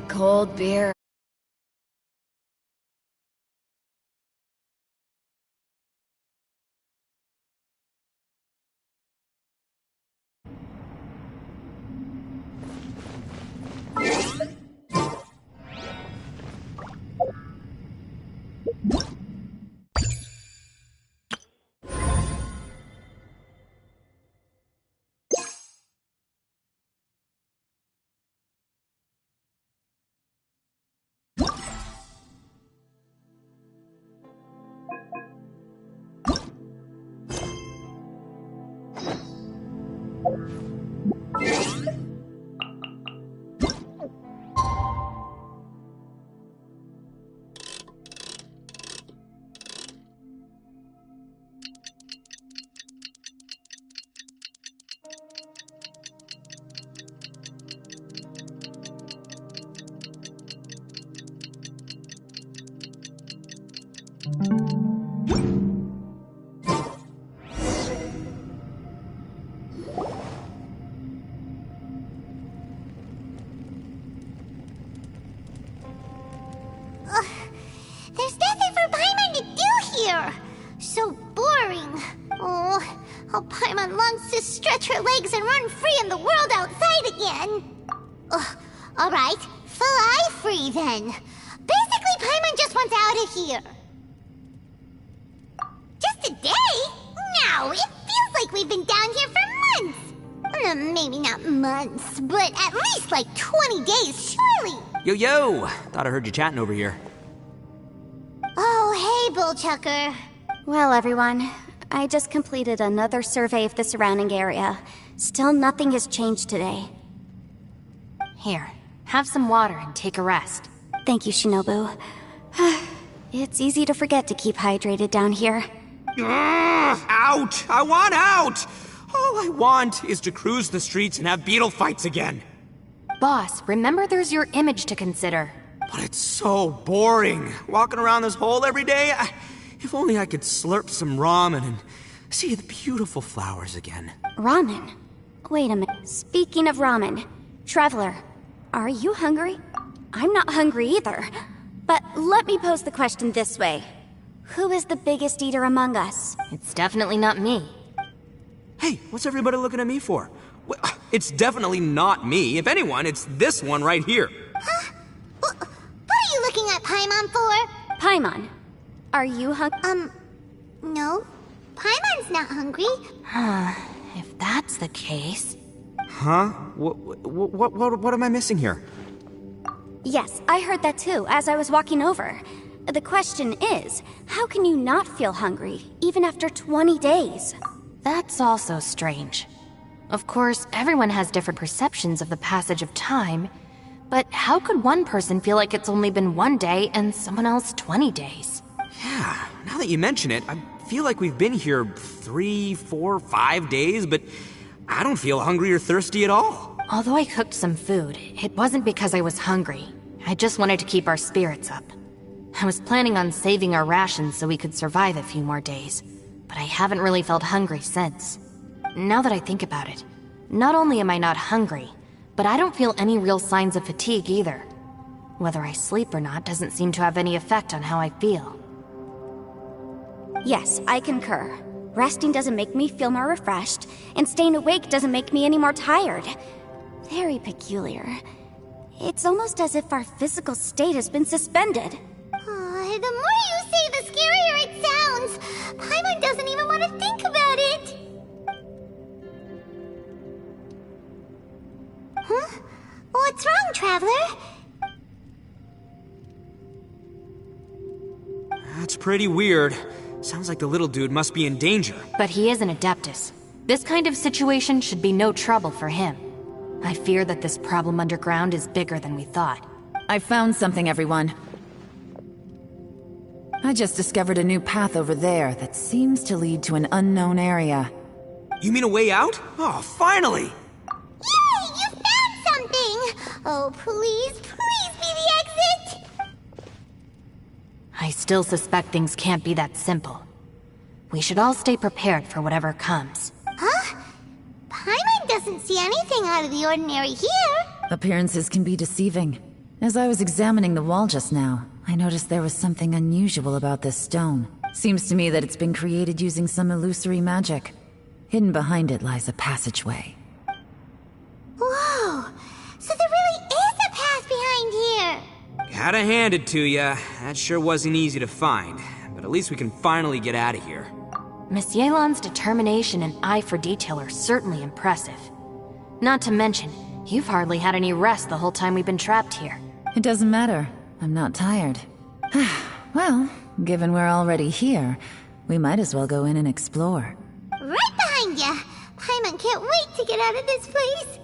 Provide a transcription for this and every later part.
cold beer. There's nothing for Paimon to do here! So boring. Oh, how Paimon longs to stretch her legs and run free in the world outside again. Alright, fly free then. Basically, Paimon just wants out of here. Just a day? No, it feels like we've been down here for months. Maybe not months, but at least like 20 days, surely. Yo! Thought I heard you chatting over here. Oh, hey, Bullchucker. Well, everyone, I just completed another survey of the surrounding area. Still nothing has changed today. Here, have some water and take a rest. Thank you, Shinobu. It's easy to forget to keep hydrated down here. Out! I want out! All I want is to cruise the streets and have beetle fights again. Boss, remember there's your image to consider. But it's so boring, walking around this hole every day. If only I could slurp some ramen and see the beautiful flowers again. Ramen? Wait a minute. Speaking of ramen, Traveler, are you hungry? I'm not hungry either. But let me pose the question this way. Who is the biggest eater among us? It's definitely not me. Hey, what's everybody looking at me for? Well, it's definitely not me. If anyone, it's this one right here. Huh? What are you looking at Paimon for? Paimon, are you hungry? No. Paimon's not hungry. If that's the case... Huh? What am I missing here? Yes, I heard that too, as I was walking over. The question is, how can you not feel hungry, even after 20 days? That's also strange. Of course, everyone has different perceptions of the passage of time, but how could one person feel like it's only been 1 day and someone else 20 days? Yeah, now that you mention it, I feel like we've been here 3, 4, 5 days, but I don't feel hungry or thirsty at all. Although I cooked some food, it wasn't because I was hungry. I just wanted to keep our spirits up. I was planning on saving our rations so we could survive a few more days, but I haven't really felt hungry since. Now that I think about it, not only am I not hungry, but I don't feel any real signs of fatigue either. Whether I sleep or not doesn't seem to have any effect on how I feel. Yes, I concur. Resting doesn't make me feel more refreshed, and staying awake doesn't make me any more tired. Very peculiar. It's almost as if our physical state has been suspended. The more you say, the scarier it sounds. Paimon doesn't even want to think about it. Huh? What's wrong, Traveler? That's pretty weird. Sounds like the little dude must be in danger. But he is an Adeptus. This kind of situation should be no trouble for him. I fear that this problem underground is bigger than we thought. I found something, everyone. I just discovered a new path over there that seems to lead to an unknown area. You mean a way out? Oh, finally! Yay! You found something! Oh, please be the exit! I still suspect things can't be that simple. We should all stay prepared for whatever comes. Huh? Paimon doesn't see anything out of the ordinary here. Appearances can be deceiving. As I was examining the wall just now, I noticed there was something unusual about this stone. Seems to me that it's been created using some illusory magic. Hidden behind it lies a passageway. Whoa! So there really is a path behind here! Gotta hand it to ya. That sure wasn't easy to find. But at least we can finally get out of here. Miss Yelan's determination and eye for detail are certainly impressive. Not to mention, you've hardly had any rest the whole time we've been trapped here. It doesn't matter. I'm not tired. Well, given we're already here, we might as well go in and explore. Right behind ya! Paimon can't wait to get out of this place!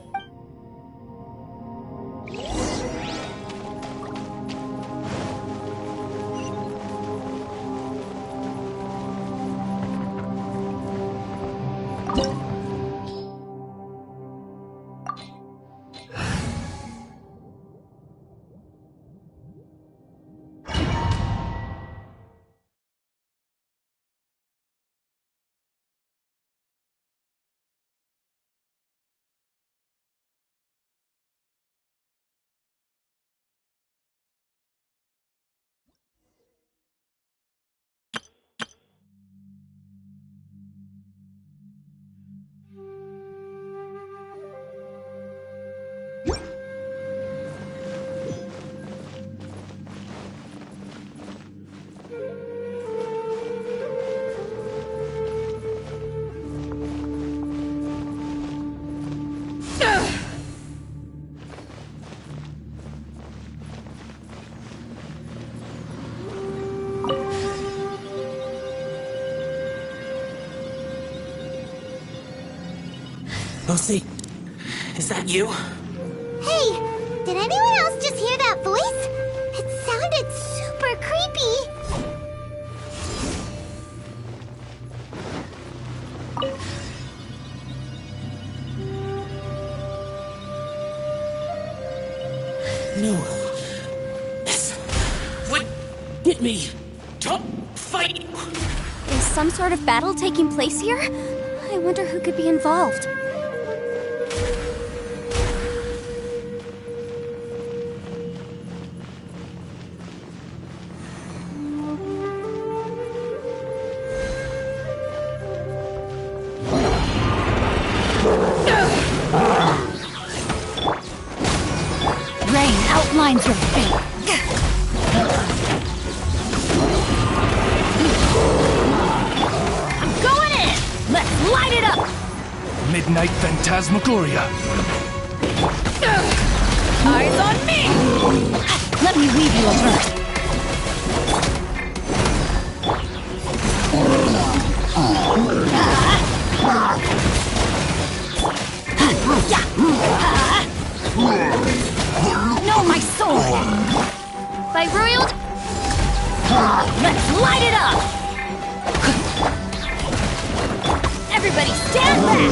Lucy, is that you? Hey, did anyone else just hear that voice? It sounded super creepy. No. This would get me. Don't fight. Is some sort of battle taking place here? I wonder who could be involved. Rain outlines your fate. I'm going in! Let's light it up! Midnight Phantasmagoria. Eyes on me! Let me weave you a verse. No, my sword! By royal... Let's light it up! Everybody stand back!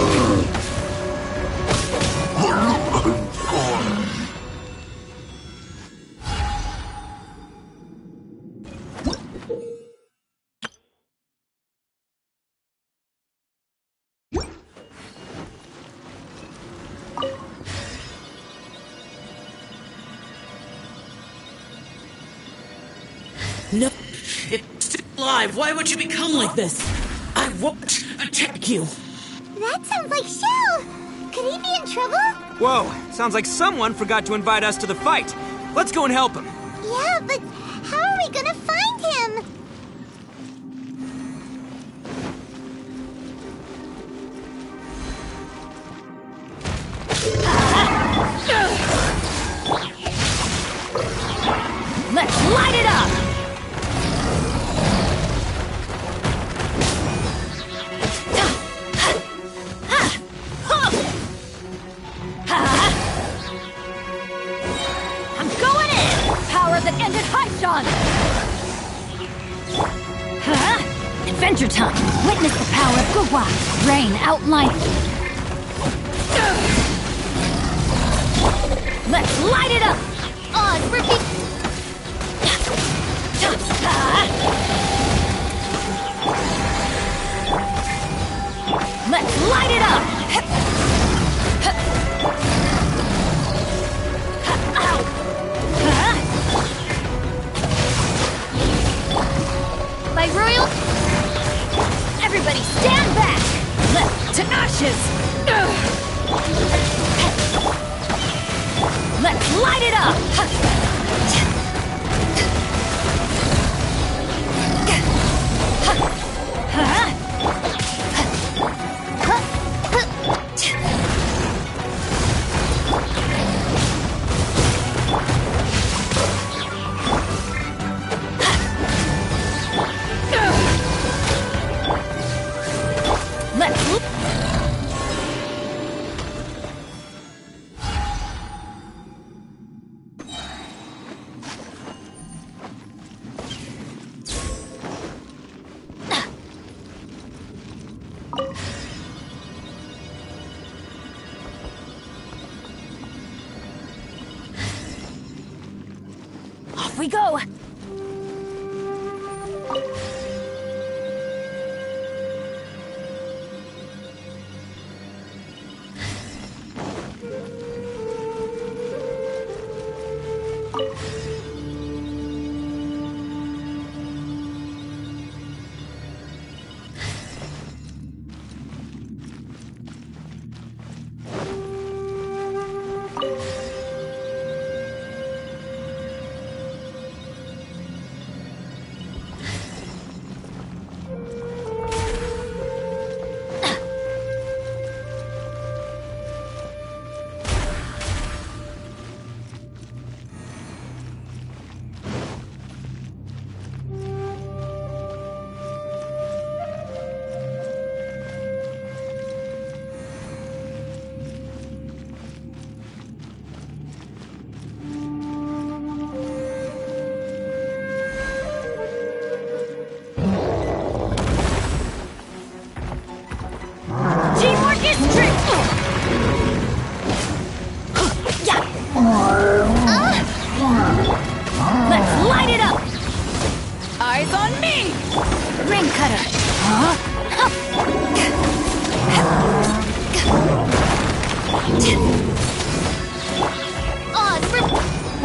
No, it's still alive. Why would you become like this? I won't attack you. That sounds like Shell! Could he be in trouble? Whoa, sounds like someone forgot to invite us to the fight. Let's go and help him. Yeah, but how are we gonna find him? Let's light it up! I'm going in! Power that ended Haishan! Adventure time! Witness the power of Guhua! Rain outlining! Let's light it up! On, repeat! Let's light it up! Ow! light it up! Off we go! Let's light it up! Eyes on me! Ring cutter!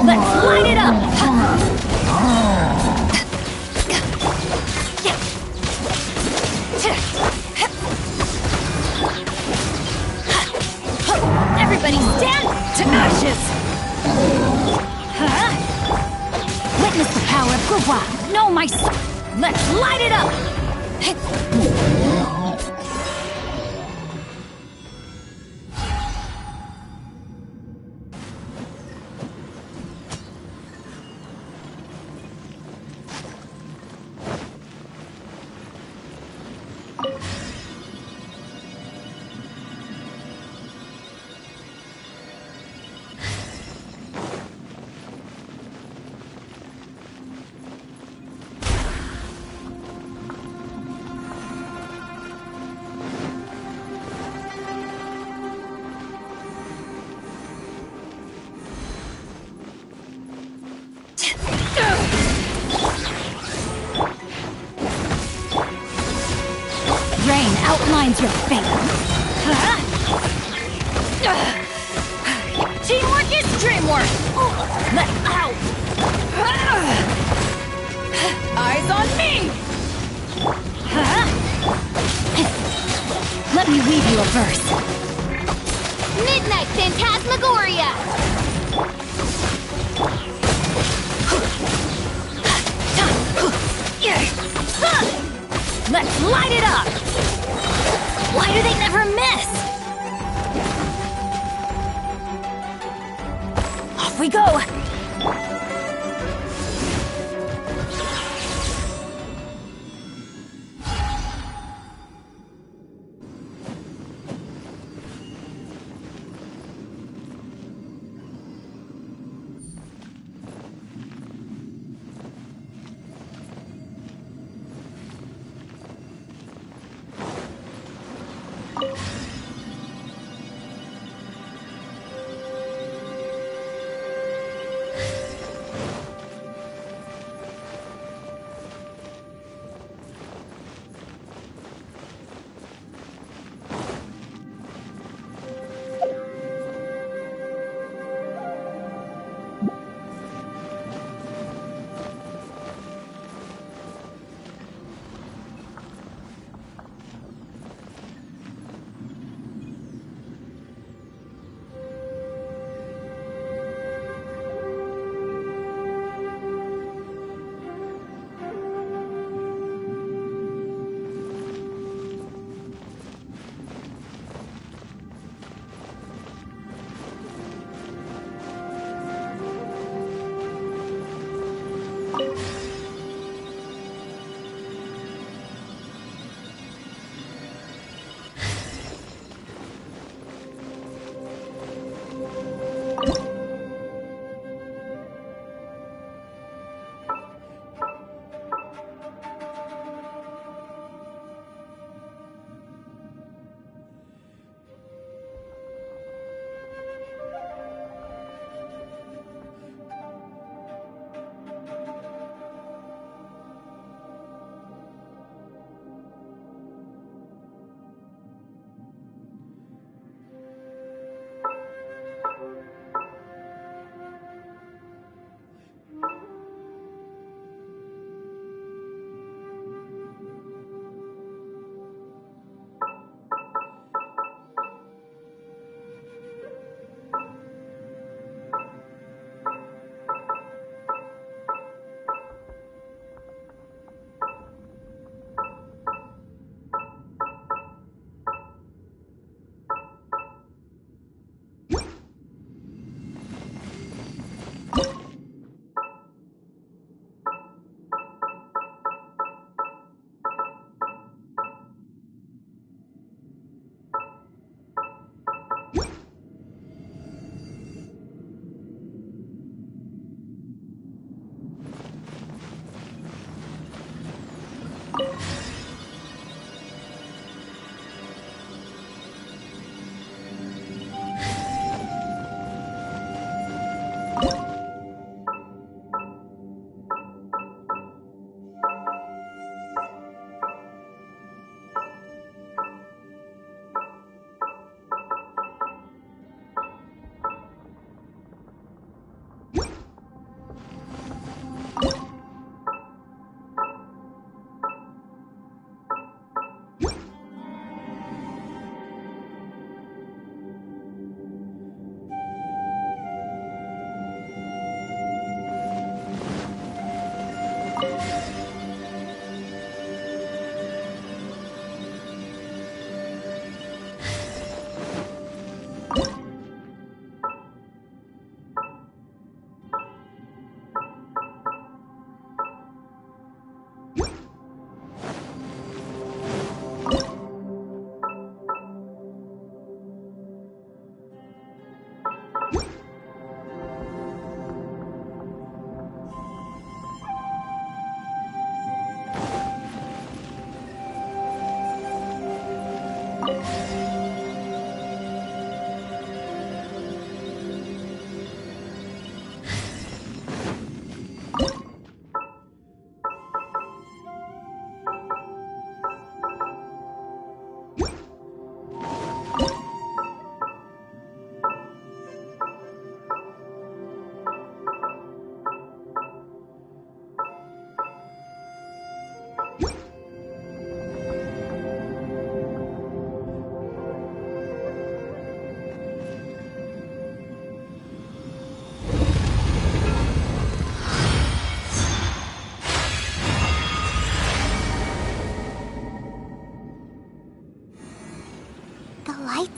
Let's light it up! Everybody stand to ashes! Witness the power of Guhua! No, my son! Let's light it up! Rain outlines your fate. Teamwork is dreamwork. Let out. Eyes on me. Let me weave you a verse. Midnight Phantasmagoria! Let's light it up! Why do they never miss? Off we go!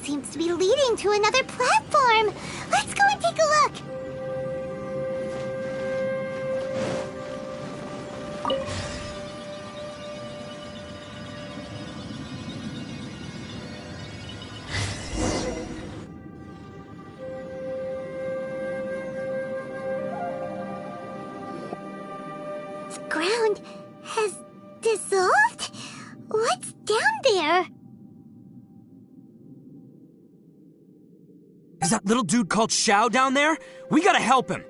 seems to be leading to another platform. Let's go and take a look. The ground has dissolved? What's down there? Is that little dude called Xiao down there? We gotta help him.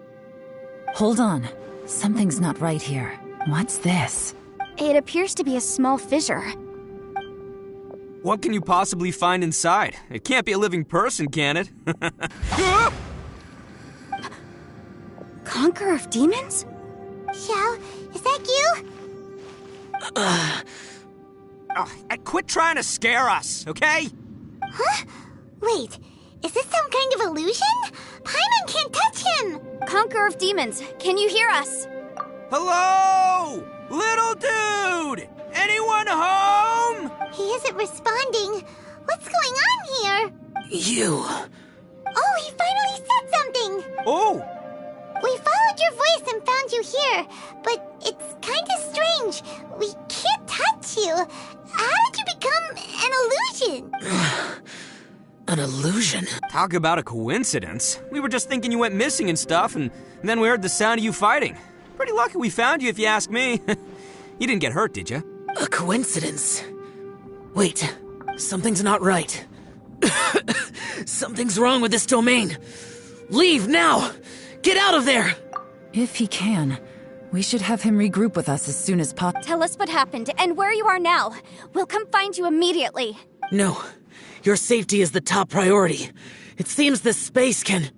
Hold on. Something's not right here. What's this? It appears to be a small fissure. What can you possibly find inside? It can't be a living person, can it? Conqueror of Demons? Xiao, is that you? Quit trying to scare us, okay? Huh? Wait, is this some kind of illusion? Paimon can't touch him! Conqueror of Demons, can you hear us? Hello? Little dude! Anyone home? He isn't responding. What's going on here? You. Oh, he finally said something! Oh! We followed your voice and found you here, but it's kinda strange. We can't touch you. How did you become an illusion? An illusion? Talk about a coincidence. We were just thinking you went missing and stuff, and then we heard the sound of you fighting. Pretty lucky we found you, if you ask me. You didn't get hurt, did you? A coincidence? Wait, something's not right. Something's wrong with this domain. Leave now! Get out of there! If he can, we should have him regroup with us as soon as possible. Tell us what happened and where you are now. We'll come find you immediately. No, your safety is the top priority. It seems this space can...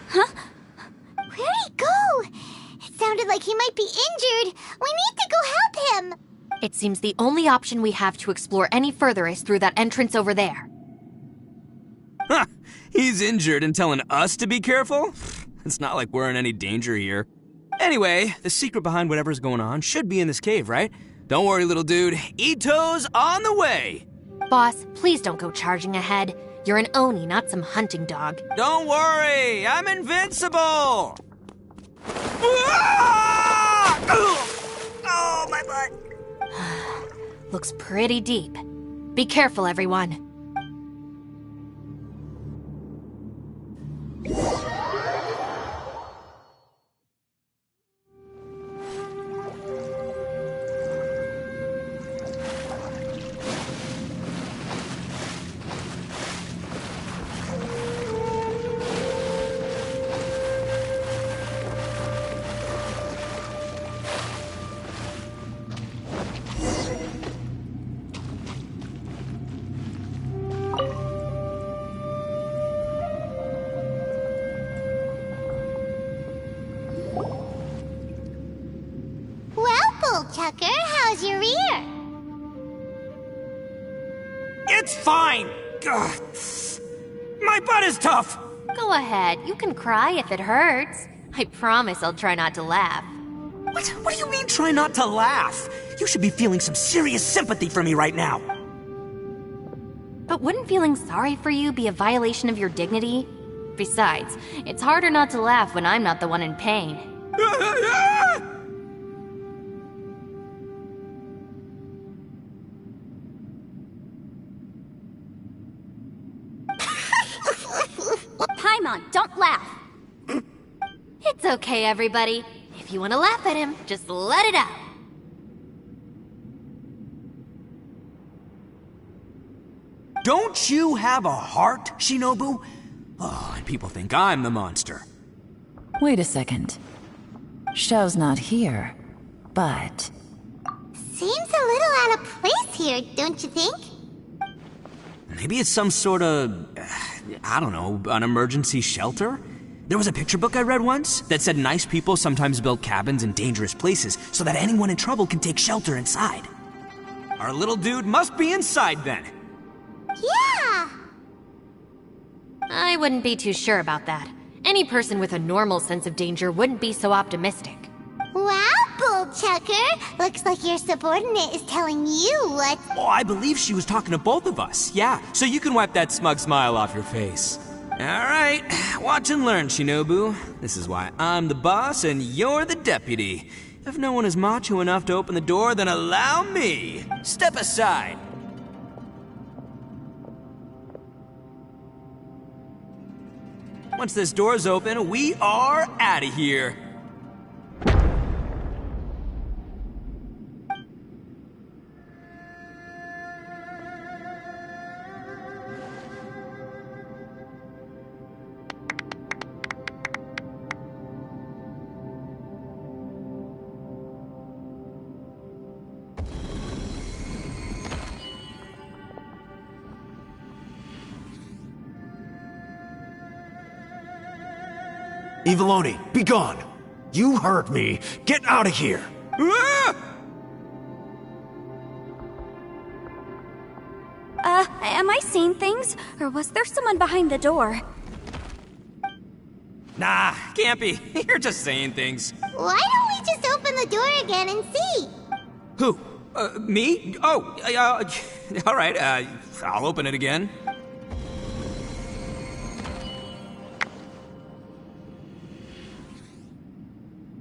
Huh? Where'd he go? It sounded like he might be injured. We need to go help him. It seems the only option we have to explore any further is through that entrance over there. Huh, he's injured and telling us to be careful? It's not like we're in any danger here. Anyway, the secret behind whatever's going on should be in this cave, right? Don't worry, little dude. Ito's on the way! Boss, please don't go charging ahead. You're an Oni, not some hunting dog. Don't worry, I'm invincible! Ah! Oh, my butt! Looks pretty deep. Be careful, everyone. Tucker, how's your ear? It's fine! Ugh. My butt is tough! Go ahead, you can cry if it hurts. I promise I'll try not to laugh. What do you mean, try not to laugh? You should be feeling some serious sympathy for me right now. But wouldn't feeling sorry for you be a violation of your dignity? Besides, it's harder not to laugh when I'm not the one in pain. Paimon, don't laugh. It's okay, everybody. If you want to laugh at him, just let it out. Don't you have a heart, Shinobu? Oh, and people think I'm the monster. Wait a second. Xiao's not here, but... Seems a little out of place here, don't you think? Maybe it's some sort of, I don't know, an emergency shelter? There was a picture book I read once that said nice people sometimes build cabins in dangerous places so that anyone in trouble can take shelter inside. Our little dude must be inside then. Yeah! I wouldn't be too sure about that. Any person with a normal sense of danger wouldn't be so optimistic. Wow, Chucker. Looks like your subordinate is telling you what... Oh, I believe she was talking to both of us. Yeah, so you can wipe that smug smile off your face. All right, watch and learn, Shinobu. This is why I'm the boss and you're the deputy. If no one is macho enough to open the door, then allow me. Step aside. Once this door's open, we are out of here. Eviloni, be gone! You heard me! Get out of here! Ah! Am I seeing things? Or was there someone behind the door? Nah, can't be. You're just saying things. Why don't we just open the door again and see? Who? Me? Oh, all right, I'll open it again.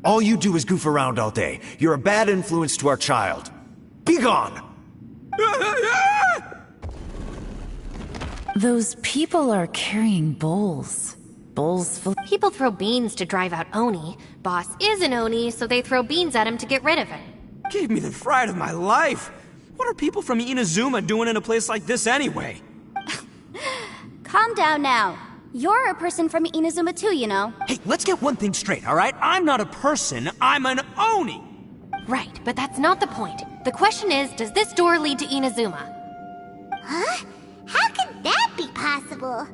All you do is goof around all day. You're a bad influence to our child. Be gone! Those people are carrying bowls. Bowls full... People throw beans to drive out Oni. Boss is an Oni, so they throw beans at him to get rid of him. Gave me the fright of my life. What are people from Inazuma doing in a place like this anyway? Calm down now. You're a person from Inazuma too, you know. Hey, let's get one thing straight, all right? I'm not a person, I'm an Oni! Right, but that's not the point. The question is, does this door lead to Inazuma? Huh? How could that be possible?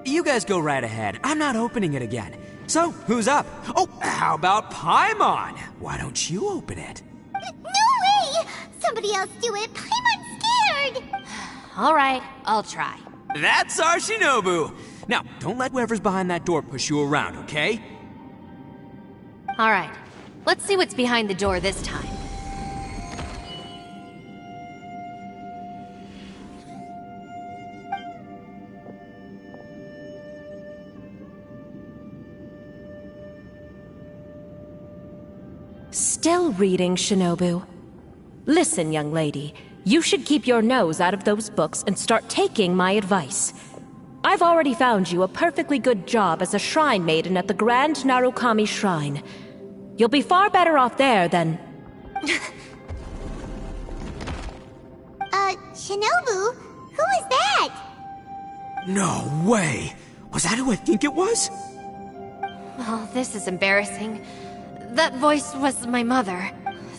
You guys go right ahead. I'm not opening it again. So, who's up? Oh, how about Paimon? Why don't you open it? No way! Somebody else do it. Paimon's scared! All right, I'll try. That's our Shinobu! Now, don't let whoever's behind that door push you around, okay? All right, let's see what's behind the door this time. Still reading, Shinobu. Listen, young lady. You should keep your nose out of those books and start taking my advice. I've already found you a perfectly good job as a shrine maiden at the Grand Narukami Shrine. You'll be far better off there than... Shinobu? Who is that? No way! Was that who I think it was? Oh, this is embarrassing. That voice was my mother.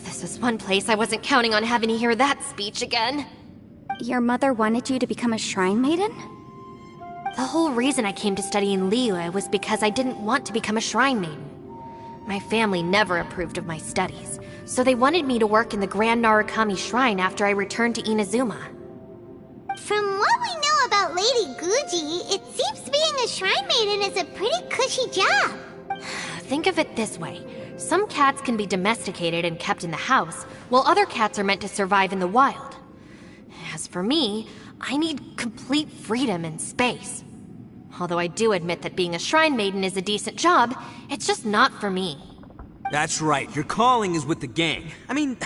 This is one place I wasn't counting on having to hear that speech again. Your mother wanted you to become a shrine maiden? The whole reason I came to study in Liyue was because I didn't want to become a shrine maiden. My family never approved of my studies, so they wanted me to work in the Grand Narukami Shrine after I returned to Inazuma. From what we know about Lady Guji, it seems being a shrine maiden is a pretty cushy job. Think of it this way. Some cats can be domesticated and kept in the house, while other cats are meant to survive in the wild. As for me, I need complete freedom and space. Although I do admit that being a shrine maiden is a decent job, it's just not for me. That's right, your calling is with the gang. I mean,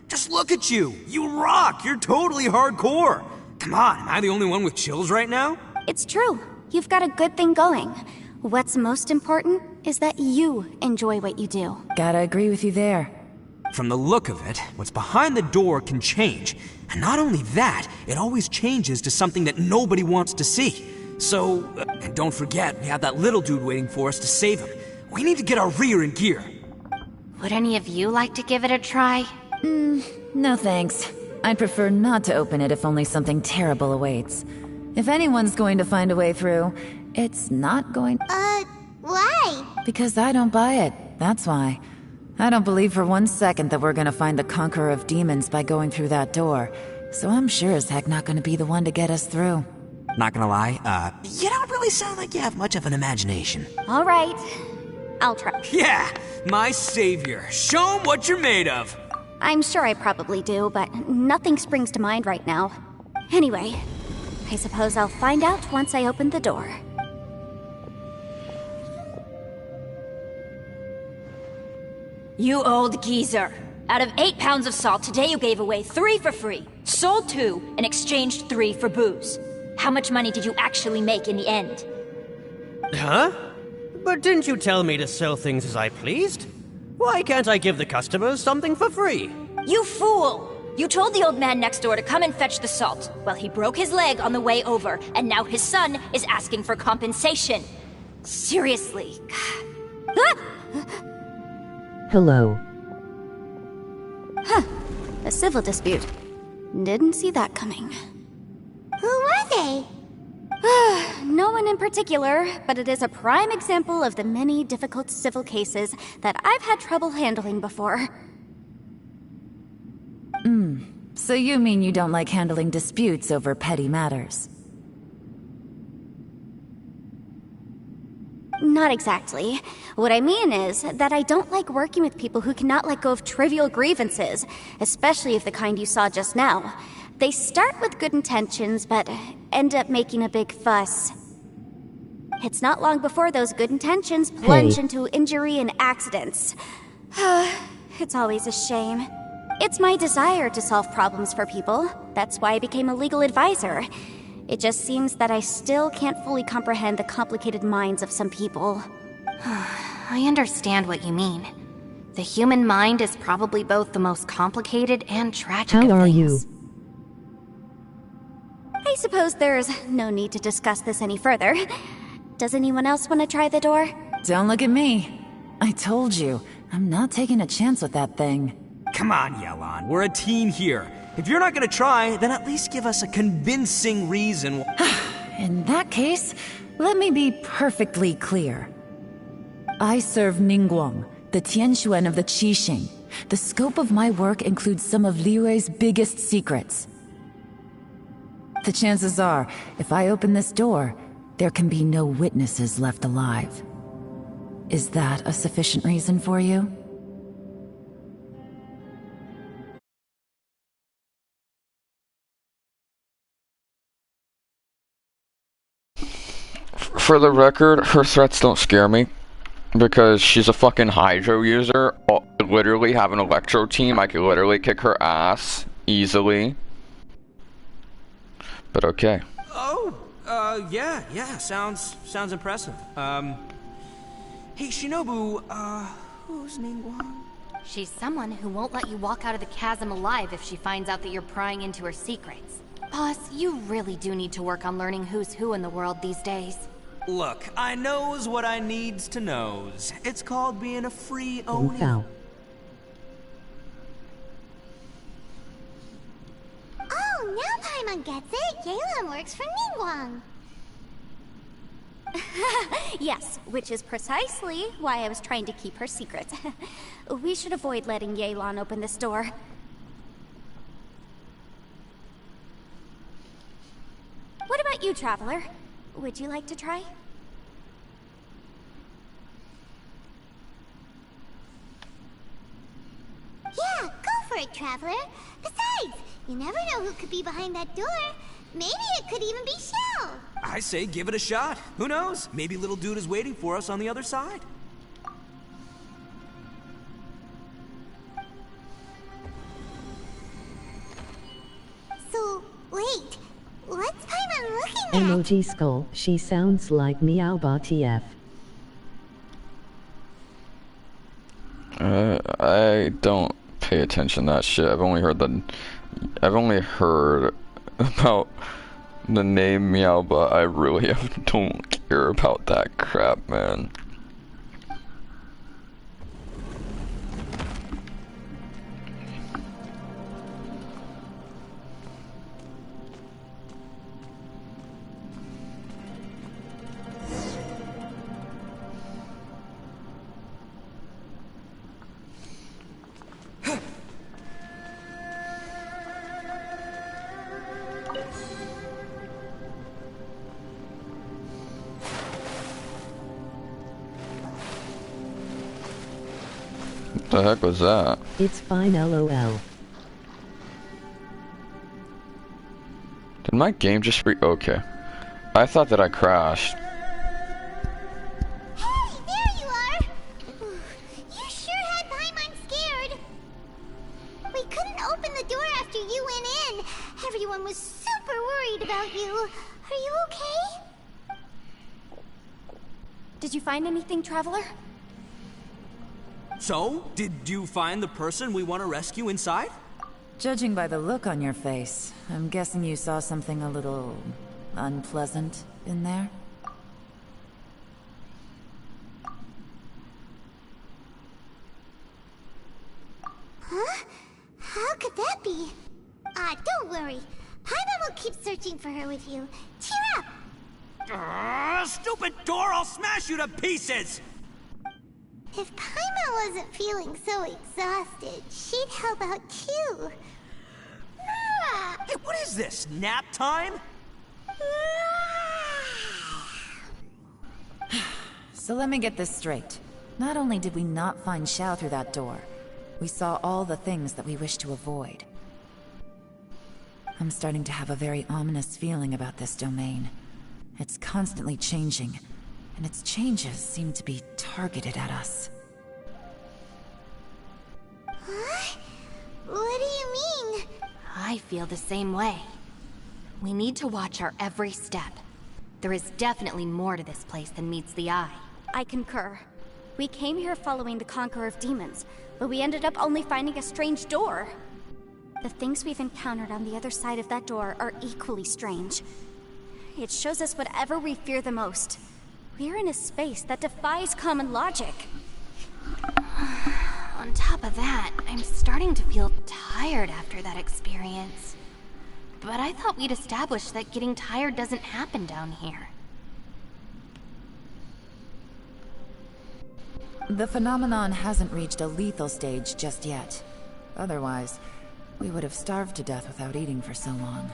just look at you. You rock, you're totally hardcore. Come on, am I the only one with chills right now? It's true. You've got a good thing going. What's most important is that you enjoy what you do. Gotta agree with you there. From the look of it, what's behind the door can change. And not only that, it always changes to something that nobody wants to see. So, and don't forget, we have that little dude waiting for us to save him. We need to get our rear in gear. Would any of you like to give it a try? No thanks. I'd prefer not to open it if only something terrible awaits. If anyone's going to find a way through, it's not going... Why? Because I don't buy it, that's why. I don't believe for 1 second that we're gonna find the Conqueror of Demons by going through that door. So I'm sure as heck not gonna be the one to get us through. Not gonna lie, you don't really sound like you have much of an imagination. All right. I'll try. Yeah, my savior. Show 'em what you're made of. I'm sure I probably do, but nothing springs to mind right now. Anyway, I suppose I'll find out once I open the door. You old geezer. Out of 8 pounds of salt, today you gave away 3 for free, sold 2, and exchanged 3 for booze. How much money did you actually make in the end? Huh? But didn't you tell me to sell things as I pleased? Why can't I give the customers something for free? You fool! You told the old man next door to come and fetch the salt. Well, he broke his leg on the way over, and now his son is asking for compensation. Seriously. Hello. Huh. A civil dispute. Didn't see that coming. Who were they? No one in particular, but it is a prime example of the many difficult civil cases that I've had trouble handling before. So you mean you don't like handling disputes over petty matters? Not exactly. What I mean is that I don't like working with people who cannot let go of trivial grievances, especially of the kind you saw just now. They start with good intentions, but end up making a big fuss. It's not long before those good intentions plunge into injury and accidents. It's always a shame. It's my desire to solve problems for people. That's why I became a legal advisor. It just seems that I still can't fully comprehend the complicated minds of some people. I understand what you mean. The human mind is probably both the most complicated and tragic of things. How are you? I suppose there's no need to discuss this any further. Does anyone else want to try the door? Don't look at me. I told you, I'm not taking a chance with that thing. Come on, Yelan. We're a team here. If you're not gonna try, then at least give us a convincing reason. In that case, let me be perfectly clear. I serve Ningguang, the Tianxuan of the Qixing. The scope of my work includes some of Liyue's biggest secrets. The chances are, if I open this door, there can be no witnesses left alive. Is that a sufficient reason for you? For the record, her threats don't scare me. Because she's a fucking Hydro user. I literally have an Electro team. I could literally kick her ass easily. But okay. Oh, yeah, sounds impressive. Hey, Shinobu, who's Ningguang? She's someone who won't let you walk out of the chasm alive if she finds out that you're prying into her secrets. Boss, you really do need to work on learning who's who in the world these days. Look, I knows what I needs to knows. It's called being a free Oni. Oh, now Paimon gets it. Yelan works for Ningguang. Yes, which is precisely why I was trying to keep her secret. We should avoid letting Yelan open this door. What about you, Traveler? Would you like to try? Yeah, go for it, Traveler. Besides, you never know who could be behind that door. Maybe it could even be Shell. I say give it a shot. Who knows? Maybe little dude is waiting for us on the other side. So, wait. What's Paimon looking at? Emoji skull, she sounds like Meowba TF. I don't pay attention to that shit. I've only heard about the name Meowba. I really don't care about that crap, man. The heck was that? It's fine, lol. Did my game just okay. I thought that I crashed. Hey, there you are! You sure had Paimon scared. We couldn't open the door after you went in. Everyone was super worried about you. Are you okay? Did you find anything, Traveler? So, did you find the person we want to rescue inside? Judging by the look on your face, I'm guessing you saw something a little unpleasant in there? Huh? How could that be? Don't worry. Paimon will keep searching for her with you. Cheer up! Stupid door! I'll smash you to pieces! If Paimon wasn't feeling so exhausted, she'd help out too. Hey, what is this? Nap time? So let me get this straight. Not only did we not find Xiao through that door, we saw all the things that we wish to avoid. I'm starting to have a very ominous feeling about this domain. It's constantly changing, and its changes seem to be targeted at us. Huh? What do you mean? I feel the same way. We need to watch our every step. There is definitely more to this place than meets the eye. I concur. We came here following the Conqueror of Demons, but we ended up only finding a strange door. The things we've encountered on the other side of that door are equally strange. It shows us whatever we fear the most. We're in a space that defies common logic. On top of that, I'm starting to feel tired after that experience. But I thought we'd established that getting tired doesn't happen down here. The phenomenon hasn't reached a lethal stage just yet. Otherwise, we would have starved to death without eating for so long.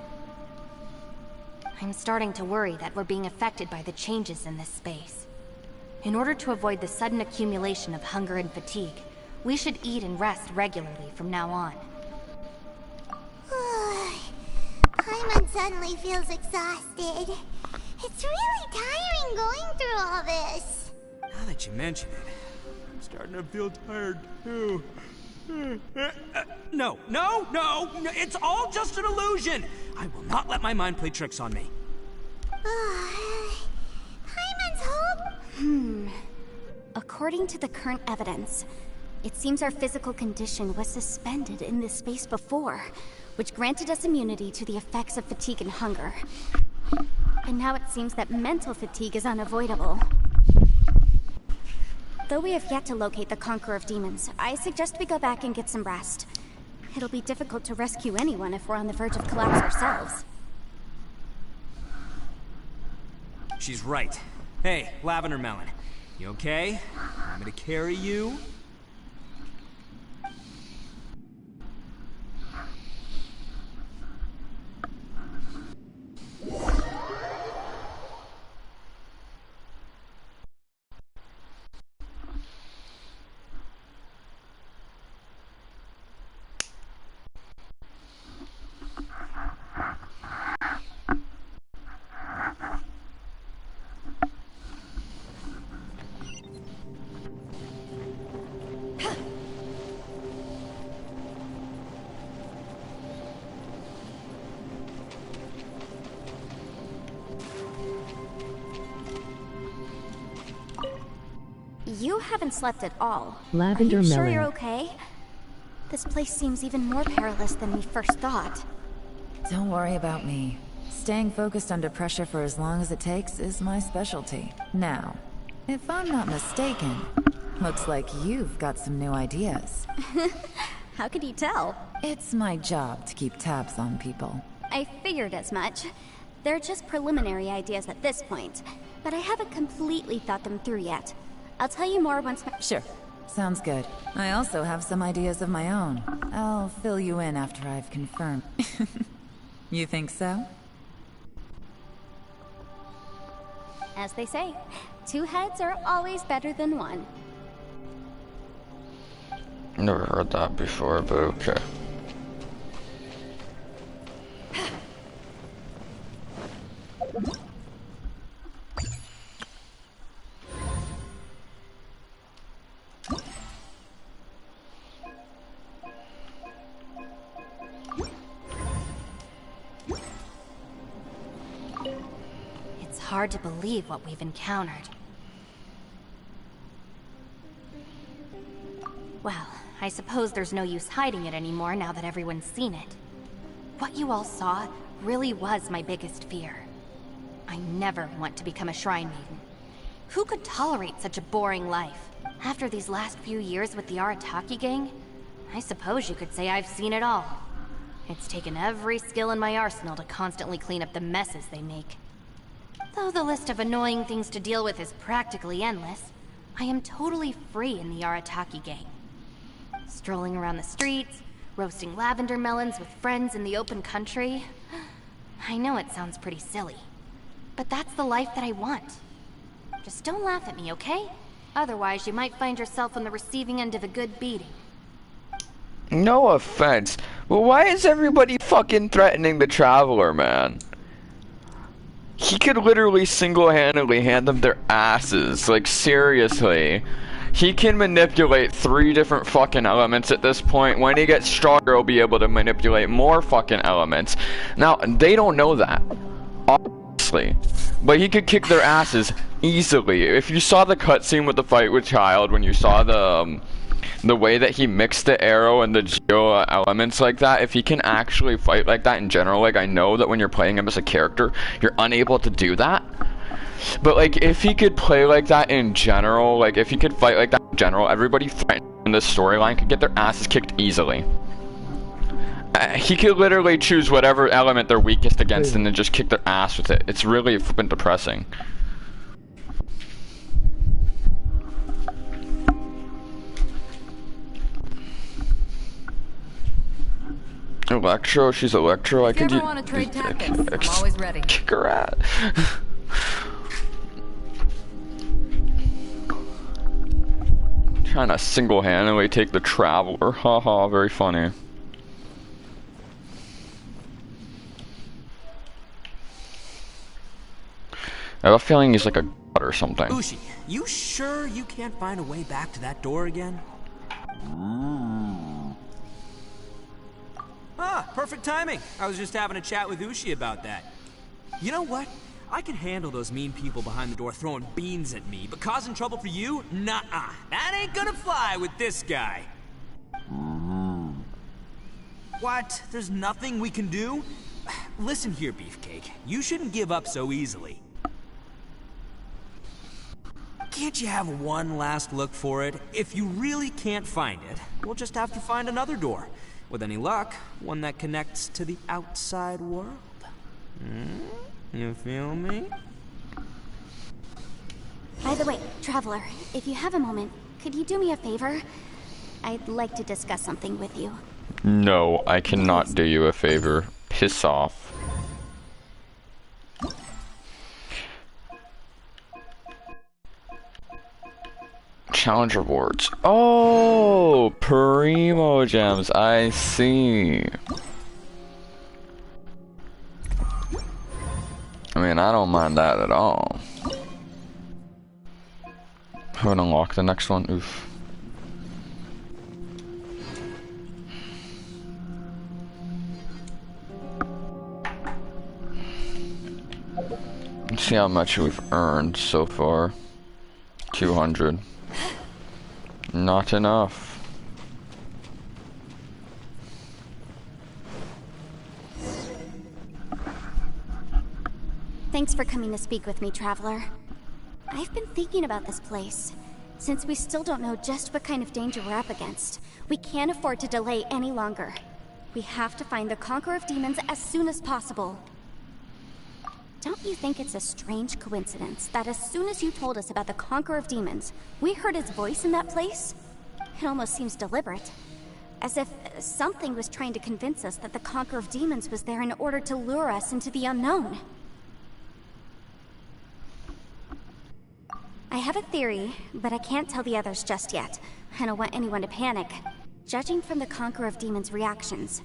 I'm starting to worry that we're being affected by the changes in this space. In order to avoid the sudden accumulation of hunger and fatigue, we should eat and rest regularly from now on. Paimon suddenly feels exhausted. It's really tiring going through all this. Now that you mention it, I'm starting to feel tired too. No, it's all just an illusion! I will not let my mind play tricks on me. Paimon's hope? According to the current evidence, it seems our physical condition was suspended in this space before, which granted us immunity to the effects of fatigue and hunger. And now it seems that mental fatigue is unavoidable. Though we have yet to locate the Conqueror of Demons, I suggest we go back and get some rest. It'll be difficult to rescue anyone if we're on the verge of collapse ourselves. She's right. Hey, Lavender Melon, you okay? Want me to carry you? You haven't slept at all. Lavender Are you sure Melon. you're okay? This place seems even more perilous than we first thought. Don't worry about me. Staying focused under pressure for as long as it takes is my specialty. Now, if I'm not mistaken, looks like you've got some new ideas. How could you tell? It's my job to keep tabs on people. I figured as much. They're just preliminary ideas at this point, but I haven't completely thought them through yet. I'll tell you more once Sure. Sounds good. I also have some ideas of my own. I'll fill you in after I've confirmed. You think so? As they say, 2 heads are always better than 1. Never heard that before, but okay. It's hard to believe what we've encountered. Well, I suppose there's no use hiding it anymore now that everyone's seen it. What you all saw really was my biggest fear. I never want to become a Shrine Maiden. Who could tolerate such a boring life? After these last few years with the Arataki gang, I suppose you could say I've seen it all. It's taken every skill in my arsenal to constantly clean up the messes they make. Though the list of annoying things to deal with is practically endless, I am totally free in the Arataki gang. Strolling around the streets, roasting lavender melons with friends in the open country. I know it sounds pretty silly, but that's the life that I want. Just don't laugh at me, okay? Otherwise, you might find yourself on the receiving end of a good beating. No offense, but why is everybody fucking threatening the Traveler, man? He could literally single-handedly hand them their asses, like seriously. He can manipulate 3 different fucking elements at this point. When he gets stronger, he'll be able to manipulate more fucking elements. Now, they don't know that, obviously, but he could kick their asses easily. If you saw the cutscene with the fight with Childe, when you saw the way that he mixed the arrow and the geo elements like that, if he can actually fight like that in general, like I know that when you're playing him as a character, you're unable to do that. But like, if he could play like that in general, like if he could fight like that in general, everybody in this storyline could get their asses kicked easily. He could literally choose whatever element they're weakest against and then just kick their ass with it. It's really flippin' depressing. Electro, she's Electro. I could want to trade tactics, I'm always ready. Kick her ass. Trying to single-handedly take the Traveler. Haha, very funny. I have a feeling he's like a god or something. Ushi, you sure you can't find a way back to that door again? Ah, perfect timing. I was just having a chat with Ushi about that. You know what? I can handle those mean people behind the door throwing beans at me, but causing trouble for you? Nuh-uh. That ain't gonna fly with this guy. What? There's nothing we can do? Listen here, Beefcake. You shouldn't give up so easily. Can't you have one last look for it? If you really can't find it, we'll just have to find another door. With any luck, one that connects to the outside world. You feel me? By the way, Traveler, if you have a moment, could you do me a favor? I'd like to discuss something with you. No, I cannot do you a favor. Piss off. Challenge rewards. Oh, Primo Gems. I see. I mean, I don't mind that at all. Haven't unlocked the next one. Oof. Let's see how much we've earned so far. 200. Not enough. Thanks for coming to speak with me, Traveler. I've been thinking about this place. Since we still don't know just what kind of danger we're up against, we can't afford to delay any longer. We have to find the Conqueror of Demons as soon as possible. Don't you think it's a strange coincidence that as soon as you told us about the Conqueror of Demons, we heard his voice in that place? It almost seems deliberate. As if something was trying to convince us that the Conqueror of Demons was there in order to lure us into the unknown. I have a theory, but I can't tell the others just yet. I don't want anyone to panic. Judging from the Conqueror of Demons' reactions,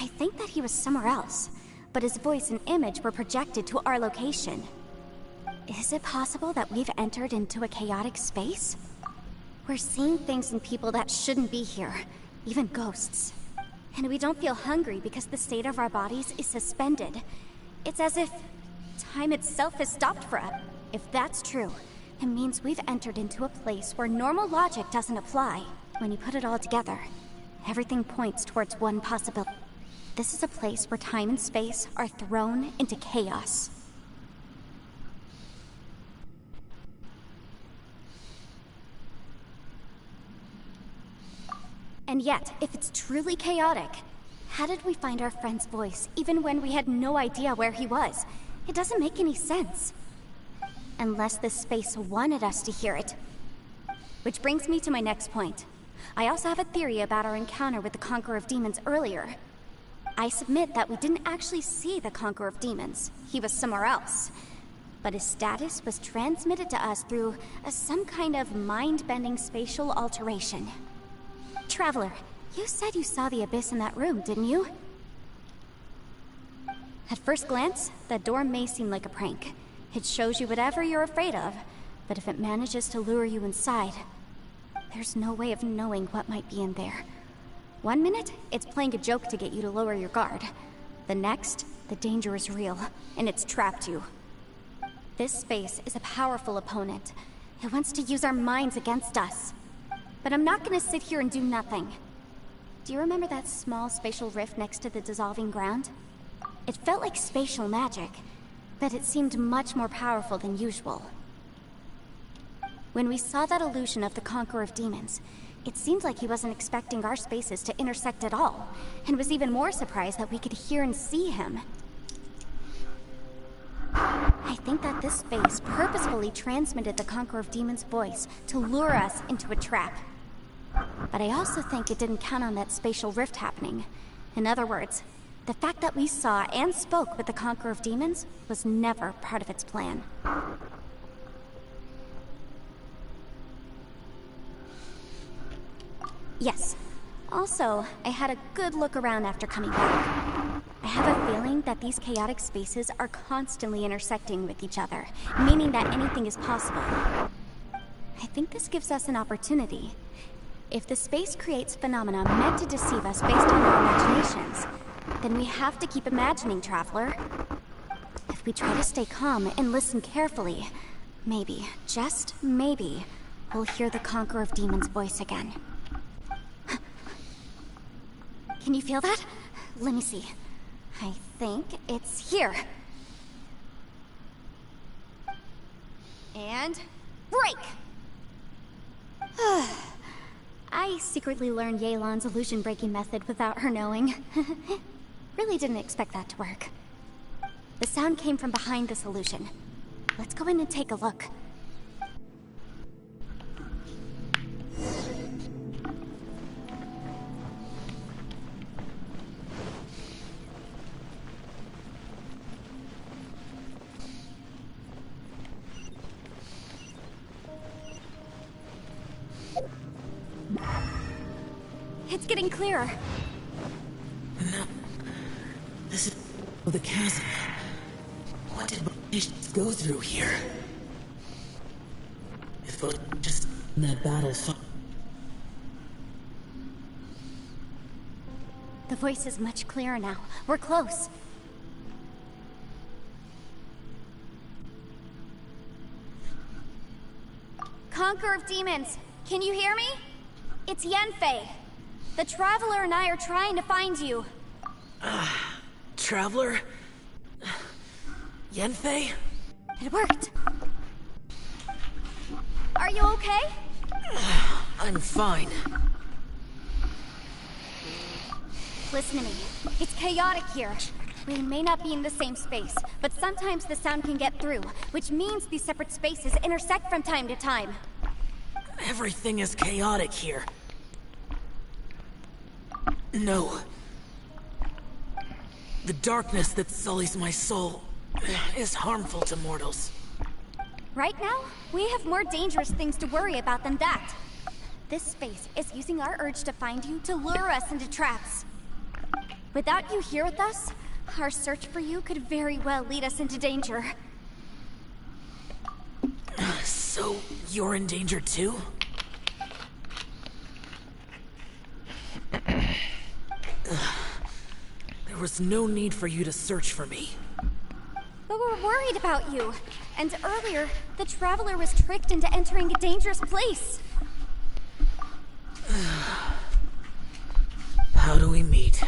I think that he was somewhere else, but his voice and image were projected to our location. Is it possible that we've entered into a chaotic space? We're seeing things and people that shouldn't be here, even ghosts. And we don't feel hungry because the state of our bodies is suspended. It's as if time itself has stopped for us. If that's true, it means we've entered into a place where normal logic doesn't apply. When you put it all together, everything points towards one possibility. This is a place where time and space are thrown into chaos. And yet, if it's truly chaotic, how did we find our friend's voice even when we had no idea where he was? It doesn't make any sense. Unless this space wanted us to hear it. Which brings me to my next point. I also have a theory about our encounter with the Conqueror of Demons earlier. I submit that we didn't actually see the Conqueror of Demons. He was somewhere else. But his status was transmitted to us through some kind of mind-bending spatial alteration. Traveler, you said you saw the abyss in that room, didn't you? At first glance, that door may seem like a prank. It shows you whatever you're afraid of, but if it manages to lure you inside, there's no way of knowing what might be in there. One minute, it's playing a joke to get you to lower your guard. The next, the danger is real, and it's trapped you. This space is a powerful opponent. It wants to use our minds against us. But I'm not gonna sit here and do nothing. Do you remember that small spatial rift next to the dissolving ground? It felt like spatial magic, but it seemed much more powerful than usual. When we saw that illusion of the Conqueror of Demons, it seemed like he wasn't expecting our spaces to intersect at all, and was even more surprised that we could hear and see him. I think that this space purposefully transmitted the Conqueror of Demons' voice to lure us into a trap. But I also think it didn't count on that spatial rift happening. In other words, the fact that we saw and spoke with the Conqueror of Demons was never part of its plan. Yes. Also, I had a good look around after coming back. I have a feeling that these chaotic spaces are constantly intersecting with each other, meaning that anything is possible. I think this gives us an opportunity. If the space creates phenomena meant to deceive us based on our imaginations, then we have to keep imagining, Traveler. If we try to stay calm and listen carefully, maybe, just maybe, we'll hear the Conqueror of Demons' voice again. Can you feel that? Let me see. I think it's here. And break! I secretly learned Yelan's illusion-breaking method without her knowing. Really didn't expect that to work. The sound came from behind this illusion. Let's go in and take a look. It's getting clearer. No. This is the chasm. What did Banishes go through here? If it was just in that battle fought. The voice is much clearer now. We're close. Conqueror of Demons, can you hear me? It's Yanfei. The Traveler and I are trying to find you. Traveler? Yanfei? It worked. Are you okay? I'm fine. Listen to me. It's chaotic here. We may not be in the same space, but sometimes the sound can get through, which means these separate spaces intersect from time to time. Everything is chaotic here. No. The darkness that sullies my soul is harmful to mortals. Right now, we have more dangerous things to worry about than that. this space is using our urge to find you to lure us into traps. Without you here with us, our search for you could very well lead us into danger. So, you're in danger too? There was no need for you to search for me. But we're worried about you. And earlier, the Traveler was tricked into entering a dangerous place. How do we meet?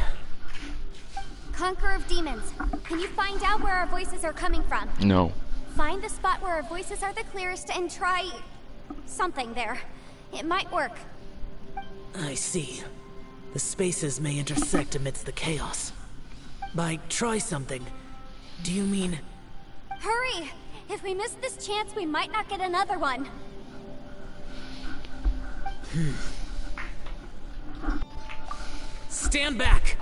Conqueror of Demons, can you find out where our voices are coming from? No. Find the spot where our voices are the clearest and try... something there. It might work. I see. The spaces may intersect amidst the chaos. By try something, do you mean... Hurry! If we miss this chance, we might not get another one. Stand back!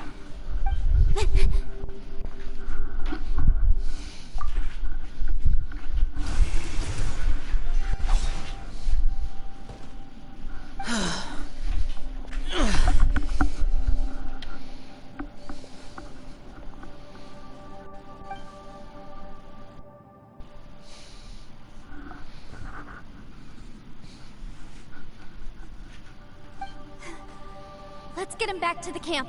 Let's get him back to the camp.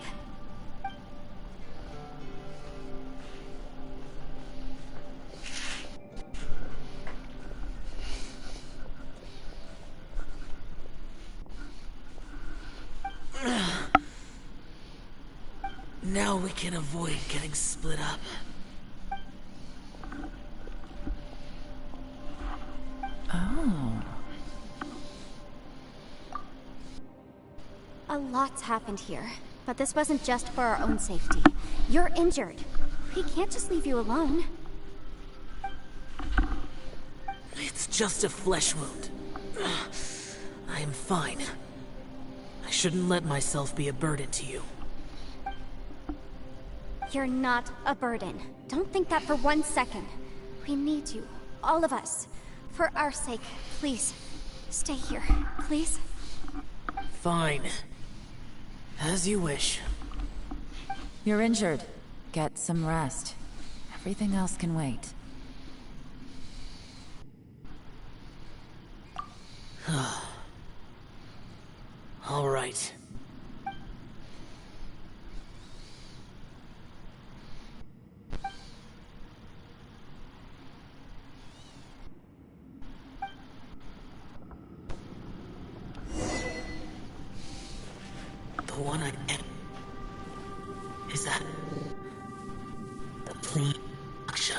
Now we can avoid getting split up. Oh. A lot's happened here, but this wasn't just for our own safety. You're injured. We can't just leave you alone. It's just a flesh wound. I am fine. I shouldn't let myself be a burden to you. You're not a burden. Don't think that for 1 second. We need you, all of us. For our sake, please. Stay here, please. Fine. As you wish. You're injured. Get some rest. Everything else can wait. All right. The one I met. Is that the plane Aksha?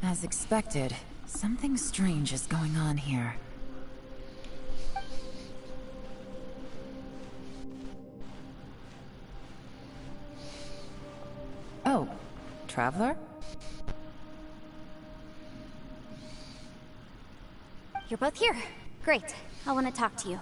As expected, something strange is going on here. Oh, Traveler? You're both here. Great. I want to talk to you.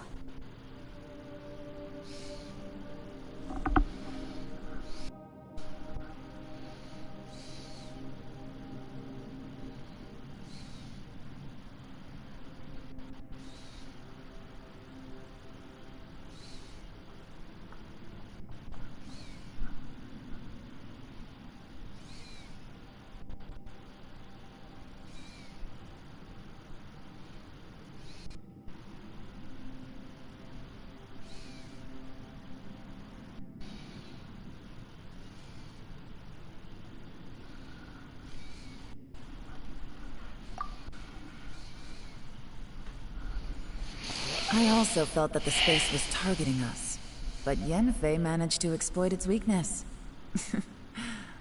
I also felt that the space was targeting us, but Yanfei managed to exploit its weakness.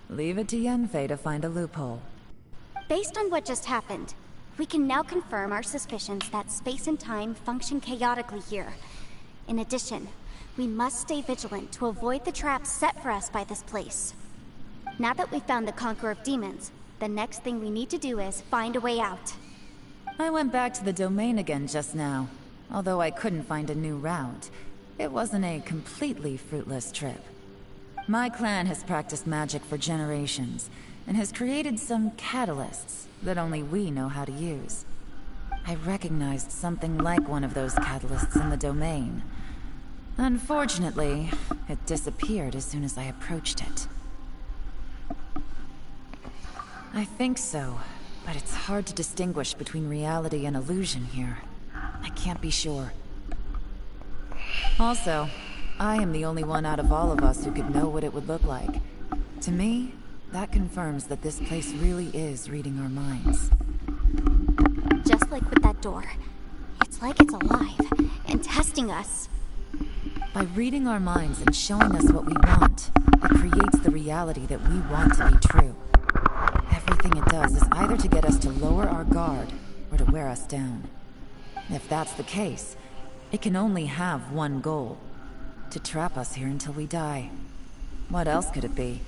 Leave it to Yanfei to find a loophole. Based on what just happened, we can now confirm our suspicions that space and time function chaotically here. In addition, we must stay vigilant to avoid the traps set for us by this place. Now that we've found the Conqueror of Demons, the next thing we need to do is find a way out. I went back to the domain again just now. Although I couldn't find a new route, it wasn't a completely fruitless trip. My clan has practiced magic for generations, and has created some catalysts that only we know how to use. I recognized something like one of those catalysts in the domain. Unfortunately, it disappeared as soon as I approached it. I think so, but it's hard to distinguish between reality and illusion here. I can't be sure. Also, I am the only one out of all of us who could know what it would look like. To me, that confirms that this place really is reading our minds. Just like with that door. It's like it's alive, and testing us. By reading our minds and showing us what we want, it creates the reality that we want to be true. Everything it does is either to get us to lower our guard, or to wear us down. If that's the case, it can only have one goal. To trap us here until we die. What else could it be?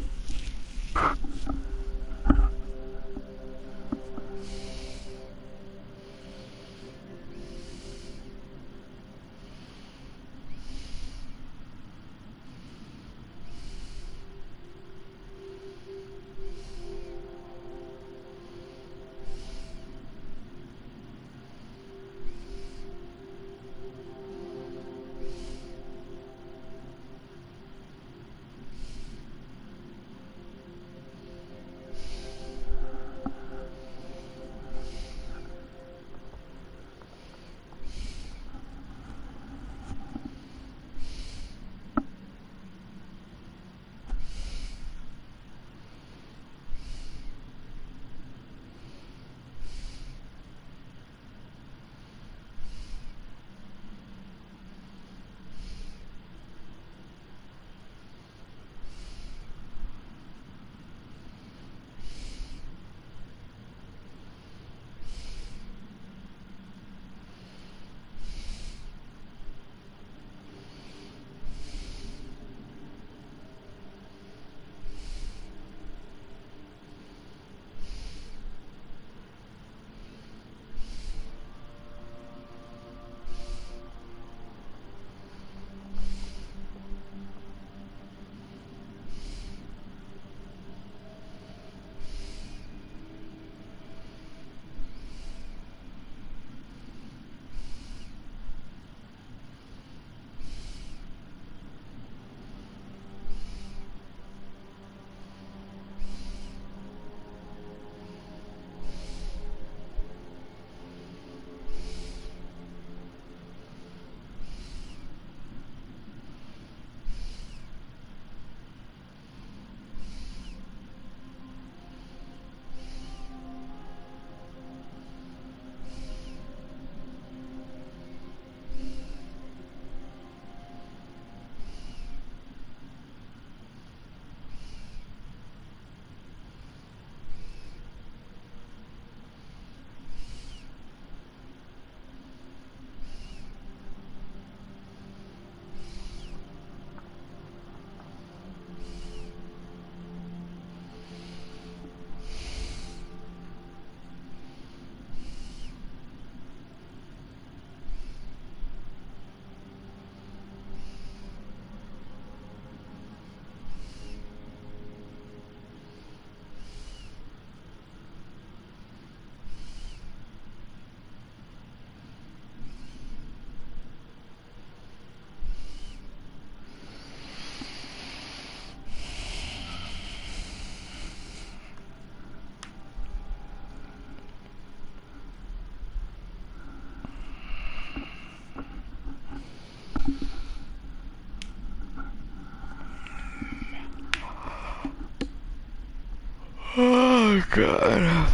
Oh, God.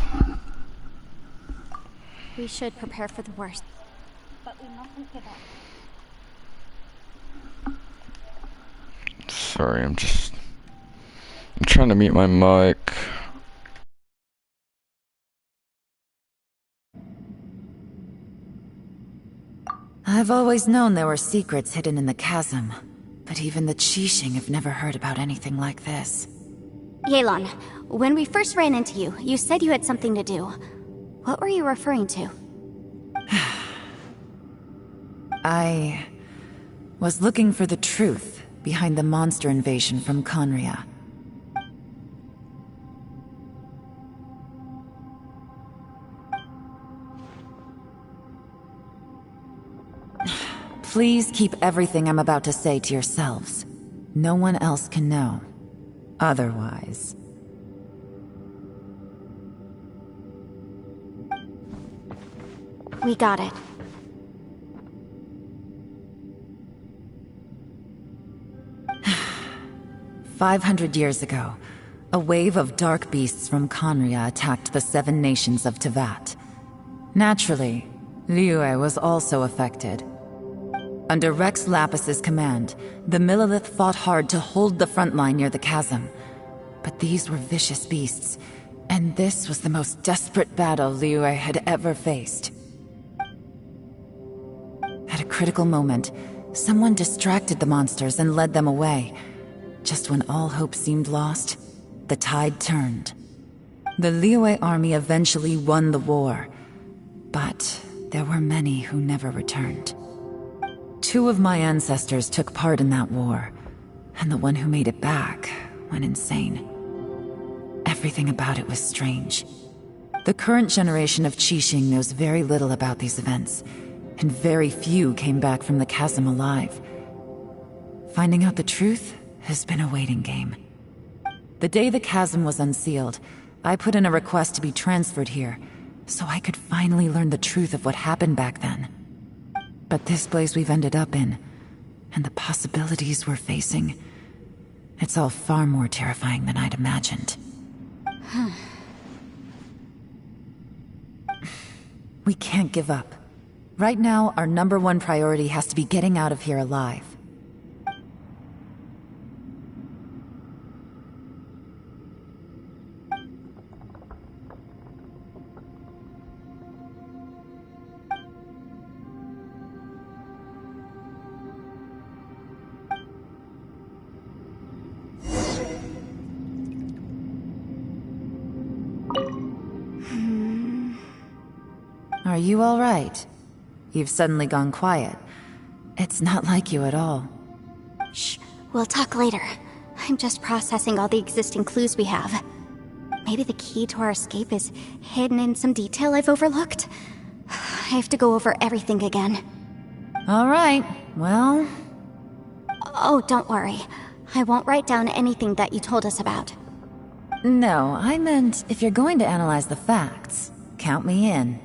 We should prepare for the worst. but we mustn't give up. Sorry, I'm trying to mute my mic. I've always known there were secrets hidden in the chasm, but even the Qixing have never heard about anything like this. Yelan, when we first ran into you, you said you had something to do. What were you referring to? I was looking for the truth behind the monster invasion from Khaenri'ah. Please keep everything I'm about to say to yourselves. No one else can know. Otherwise... We got it. "500 years ago, a wave of dark beasts from Khaenri'ah attacked the 7 nations of Teyvat. Naturally, Liyue was also affected. Under Rex Lapis's command, the Millelith fought hard to hold the front line near the chasm. But these were vicious beasts, and this was the most desperate battle Liyue had ever faced. At a critical moment, someone distracted the monsters and led them away. Just when all hope seemed lost, the tide turned. The Liyue army eventually won the war, but there were many who never returned. 2 of my ancestors took part in that war, and the one who made it back went insane. Everything about it was strange. The current generation of Qixing knows very little about these events, and very few came back from the chasm alive. Finding out the truth has been a waiting game. The day the chasm was unsealed, I put in a request to be transferred here, so I could finally learn the truth of what happened back then. But this place we've ended up in, and the possibilities we're facing, it's all far more terrifying than I'd imagined. We can't give up. Right now, our #1 priority has to be getting out of here alive. Are you all right? You've suddenly gone quiet. It's not like you at all. Shh, we'll talk later. I'm just processing all the existing clues we have. Maybe the key to our escape is hidden in some detail I've overlooked. I have to go over everything again. All right, well... Oh, don't worry. I won't write down anything that you told us about. No, I meant if you're going to analyze the facts, count me in.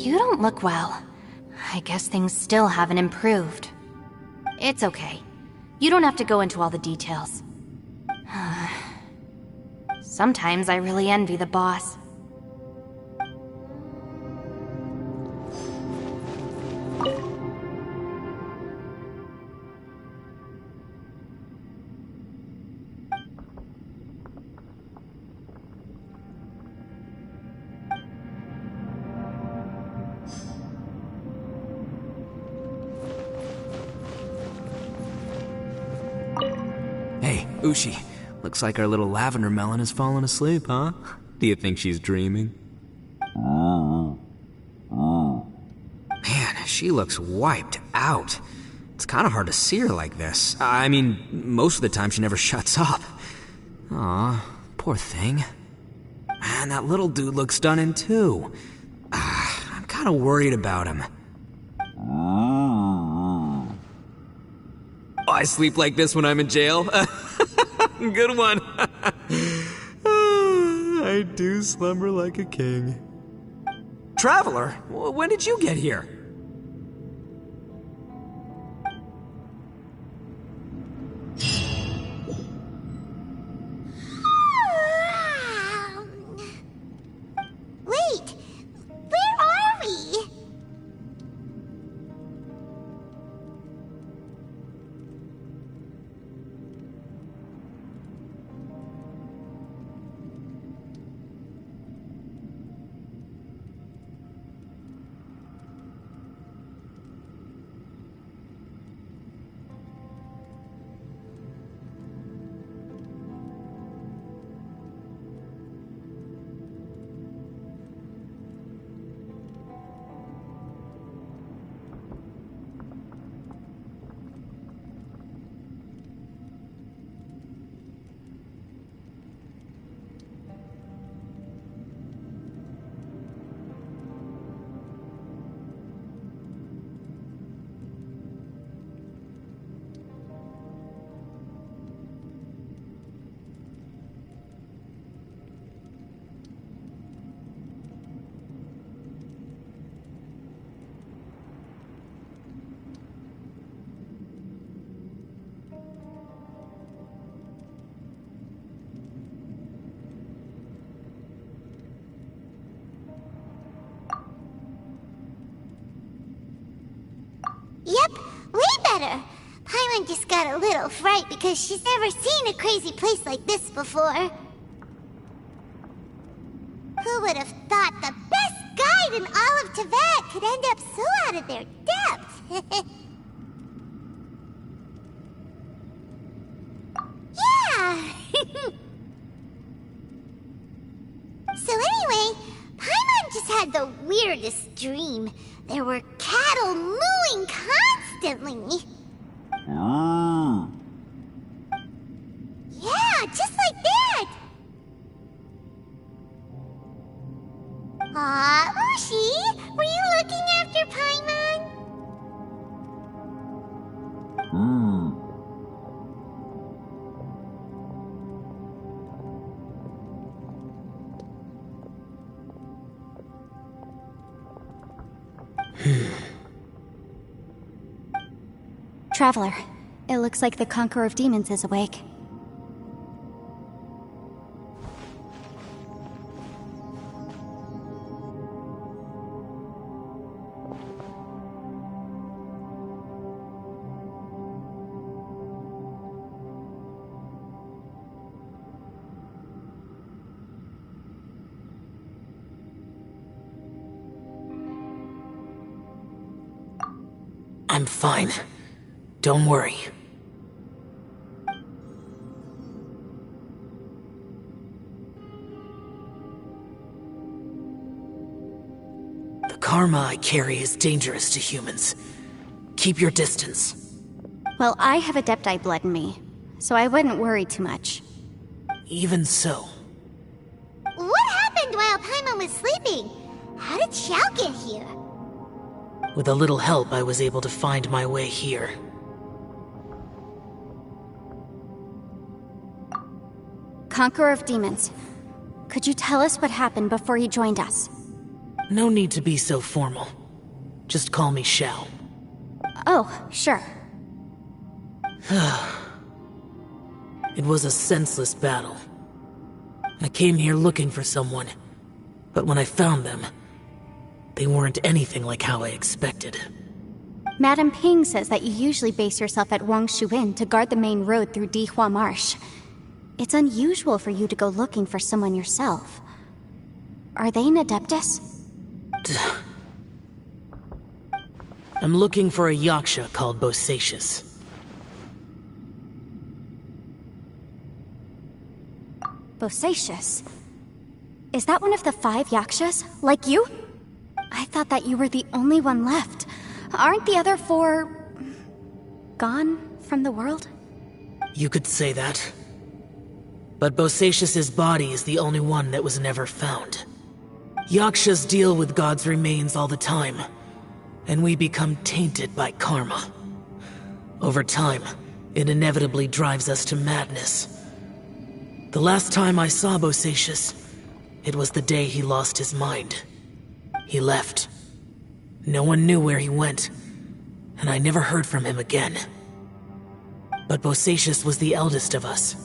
You don't look well. I guess things still haven't improved. It's okay. You don't have to go into all the details. Sometimes I really envy the boss. Hey, Ushi. Looks like our little lavender melon has fallen asleep, huh? Do you think she's dreaming? Man, she looks wiped out. It's kind of hard to see her like this. I mean, most of the time she never shuts up. Aw, poor thing. Man, that little dude looks stunning too. I'm kind of worried about him. I sleep like this when I'm in jail. Good one. I do slumber like a king. Traveler? When did you get here? Wait, where are we? Yep, way better. Paimon just got a little fright because she's never seen a crazy place like this before. Who would have thought the best guide in all of Teyvat could end up so out of their depth? Yeah! So anyway, Paimon just had the weirdest dream. There were cattle mooing constantly. Yeah, just like that. Aw, Ushi, were you looking after Paimon? Traveler, it looks like the Conqueror of Demons is awake. I'm fine. Don't worry. The karma I carry is dangerous to humans. Keep your distance. Well, I have Adepti blood in me, so I wouldn't worry too much. Even so. What happened while Paimon was sleeping? How did Xiao get here? With a little help, I was able to find my way here. Conqueror of Demons, could you tell us what happened before you joined us? No need to be so formal. Just call me Xiao. Oh, sure. It was a senseless battle. I came here looking for someone, but when I found them, they weren't anything like how I expected. Madame Ping says that you usually base yourself at Wangshu Inn to guard the main road through Dihua Marsh. It's unusual for you to go looking for someone yourself. Are they an Adeptus? I'm looking for a Yaksha called Bosacius. Bosacius? Is that one of the 5 Yakshas, like you? I thought that you were the only one left. Aren't the other 4... gone from the world? You could say that. But Bosacius's body is the only one that was never found. Yakshas deal with God's remains all the time, and we become tainted by karma. Over time, it inevitably drives us to madness. The last time I saw Bosacius, it was the day he lost his mind. He left. No one knew where he went, and I never heard from him again. But Bosacius was the eldest of us.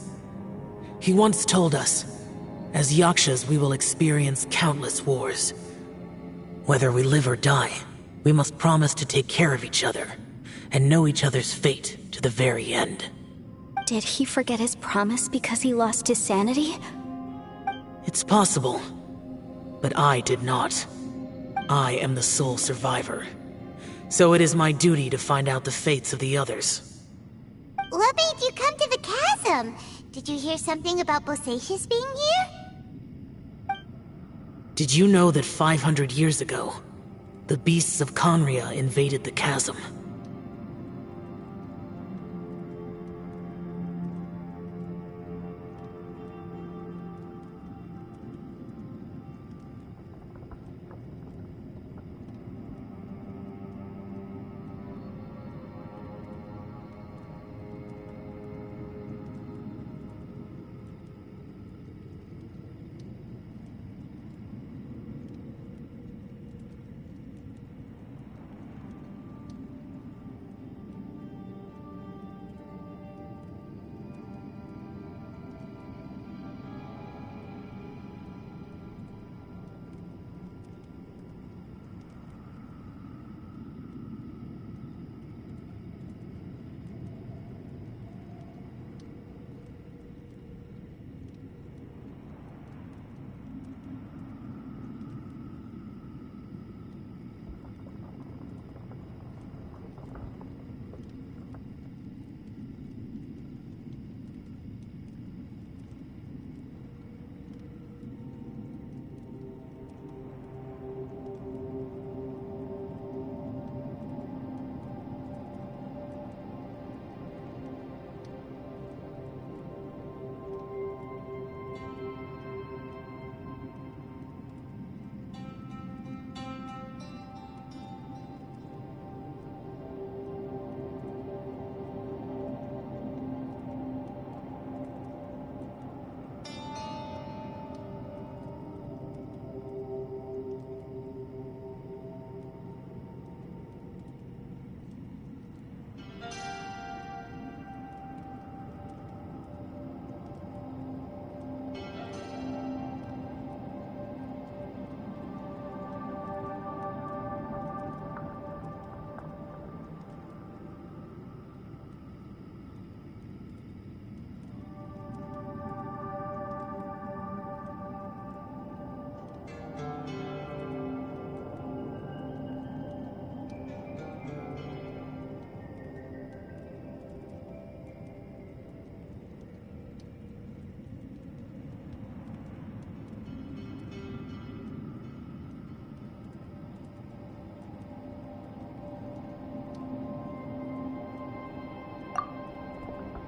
He once told us, as Yakshas we will experience countless wars. Whether we live or die, we must promise to take care of each other, and know each other's fate to the very end. Did he forget his promise because he lost his sanity? It's possible, but I did not. I am the sole survivor. So it is my duty to find out the fates of the others. What made you come to the chasm? Did you hear something about Bosacius being here? Did you know that 500 years ago, the beasts of Conria invaded the chasm?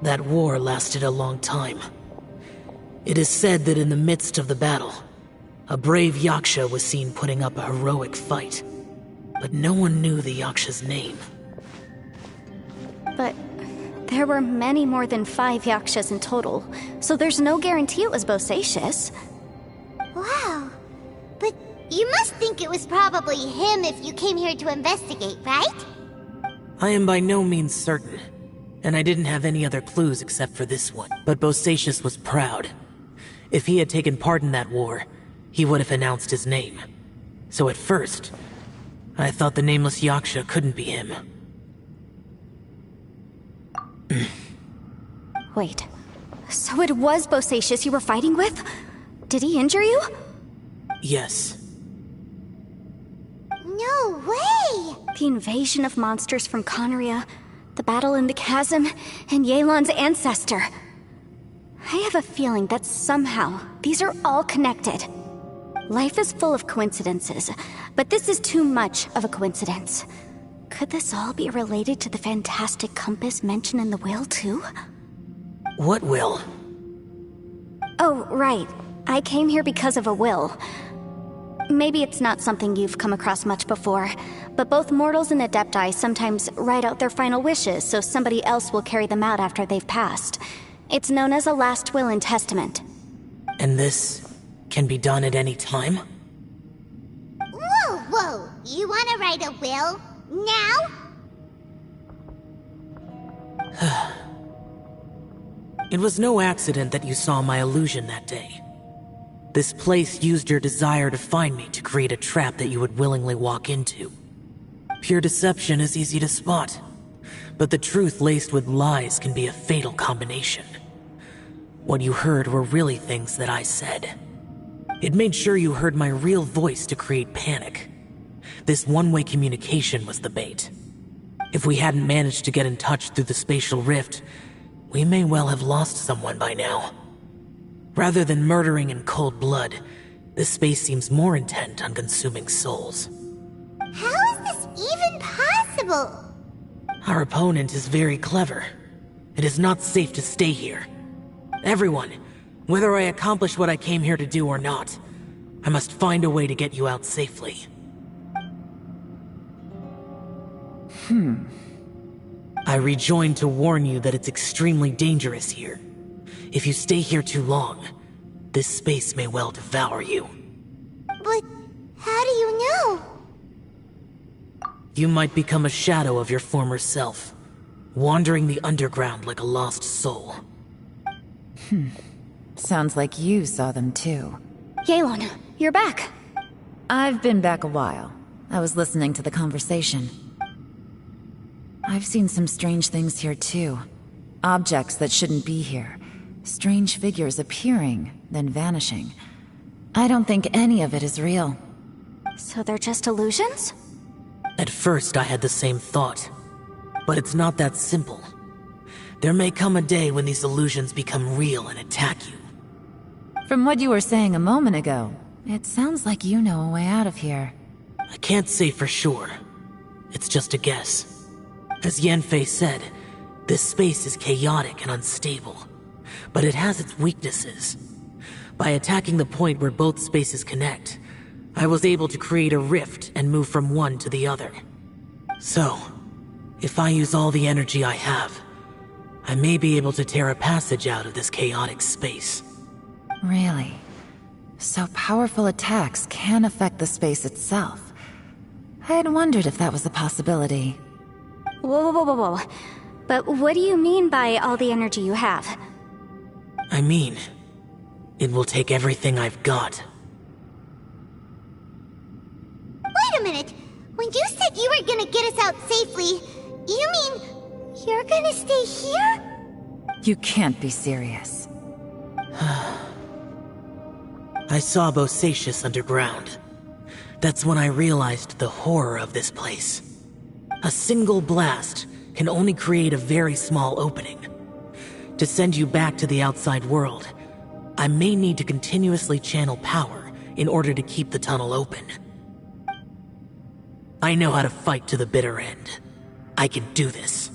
That war lasted a long time. It is said that in the midst of the battle, a brave Yaksha was seen putting up a heroic fight. But no one knew the Yaksha's name. But there were many more than 5 Yakshas in total, so there's no guarantee it was Bosacius. Wow. But you must think it was probably him if you came here to investigate, right? I am by no means certain, and I didn't have any other clues except for this one. But Bosacius was proud. If he had taken part in that war, he would have announced his name. So at first, I thought the nameless Yaksha couldn't be him. Wait, so it was Bosacius you were fighting with? Did he injure you? Yes. No way! The invasion of monsters from Conria, the battle in the chasm, and Yelan's ancestor. I have a feeling that somehow these are all connected. Life is full of coincidences, but this is too much of a coincidence. Could this all be related to the fantastic compass mentioned in the will, too? What will? Oh, right. I came here because of a will. Maybe it's not something you've come across much before, but both mortals and adepti sometimes write out their final wishes so somebody else will carry them out after they've passed. It's known as a last will and testament. And this can be done at any time? Whoa! whoa! You wanna write a will? Now? It was no accident that you saw my illusion that day. This place used your desire to find me to create a trap that you would willingly walk into. Pure deception is easy to spot, but the truth laced with lies can be a fatal combination. What you heard were really things that I said. It made sure you heard my real voice to create panic. This one-way communication was the bait. If we hadn't managed to get in touch through the spatial rift, we may well have lost someone by now. Rather than murdering in cold blood, this space seems more intent on consuming souls. How is this even possible? Our opponent is very clever. It is not safe to stay here. Everyone, whether I accomplish what I came here to do or not, I must find a way to get you out safely. I rejoined to warn you that it's extremely dangerous here. If you stay here too long, this space may well devour you. But how do you know? You might become a shadow of your former self, wandering the underground like a lost soul. Sounds like you saw them too. Yelan, you're back. I've been back a while. I was listening to the conversation. I've seen some strange things here too. Objects that shouldn't be here. Strange figures appearing, then vanishing. I don't think any of it is real. So they're just illusions? At first, I had the same thought. But it's not that simple. There may come a day when these illusions become real and attack you. From what you were saying a moment ago, it sounds like you know a way out of here. I can't say for sure. It's just a guess. As Yanfei said, this space is chaotic and unstable. But it has its weaknesses. By attacking the point where both spaces connect, I was able to create a rift and move from one to the other. So, if I use all the energy I have, I may be able to tear a passage out of this chaotic space. Really? So powerful attacks can affect the space itself. I had wondered if that was a possibility. Whoa. But what do you mean by all the energy you have? I mean, it will take everything I've got. Wait a minute! When you said you were gonna get us out safely, you mean you're gonna stay here? You can't be serious. I saw Bosacius underground. That's when I realized the horror of this place. A single blast can only create a very small opening. To send you back to the outside world, I may need to continuously channel power in order to keep the tunnel open. I know how to fight to the bitter end. I can do this.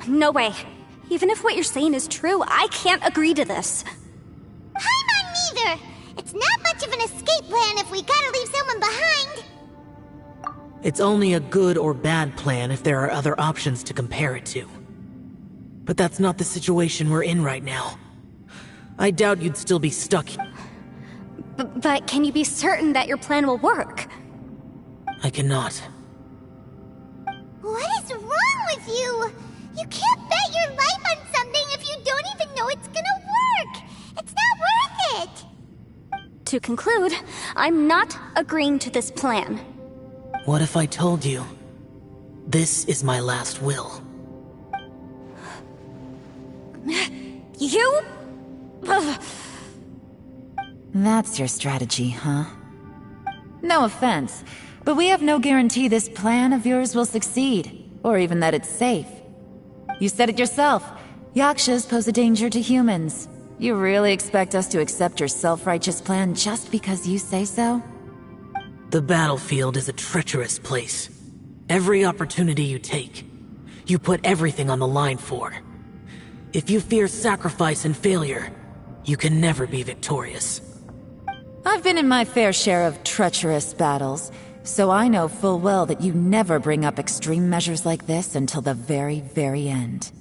No way. Even if what you're saying is true, I can't agree to this. I'm neither! It's not much of an escape plan if we gotta leave someone behind! It's only a good or bad plan if there are other options to compare it to. But that's not the situation we're in right now. I doubt you'd still be stuck. But can you be certain that your plan will work? I cannot. What is wrong with you? You can't bet your life on something To conclude, I'm not agreeing to this plan. What if I told you, this is my last will? You? That's your strategy, huh? No offense, but we have no guarantee this plan of yours will succeed, or even that it's safe. You said it yourself. Yakshas pose a danger to humans. You really expect us to accept your self-righteous plan just because you say so? The battlefield is a treacherous place. Every opportunity you take, you put everything on the line for. If you fear sacrifice and failure, you can never be victorious. I've been in my fair share of treacherous battles, so I know full well that you never bring up extreme measures like this until the very, very end.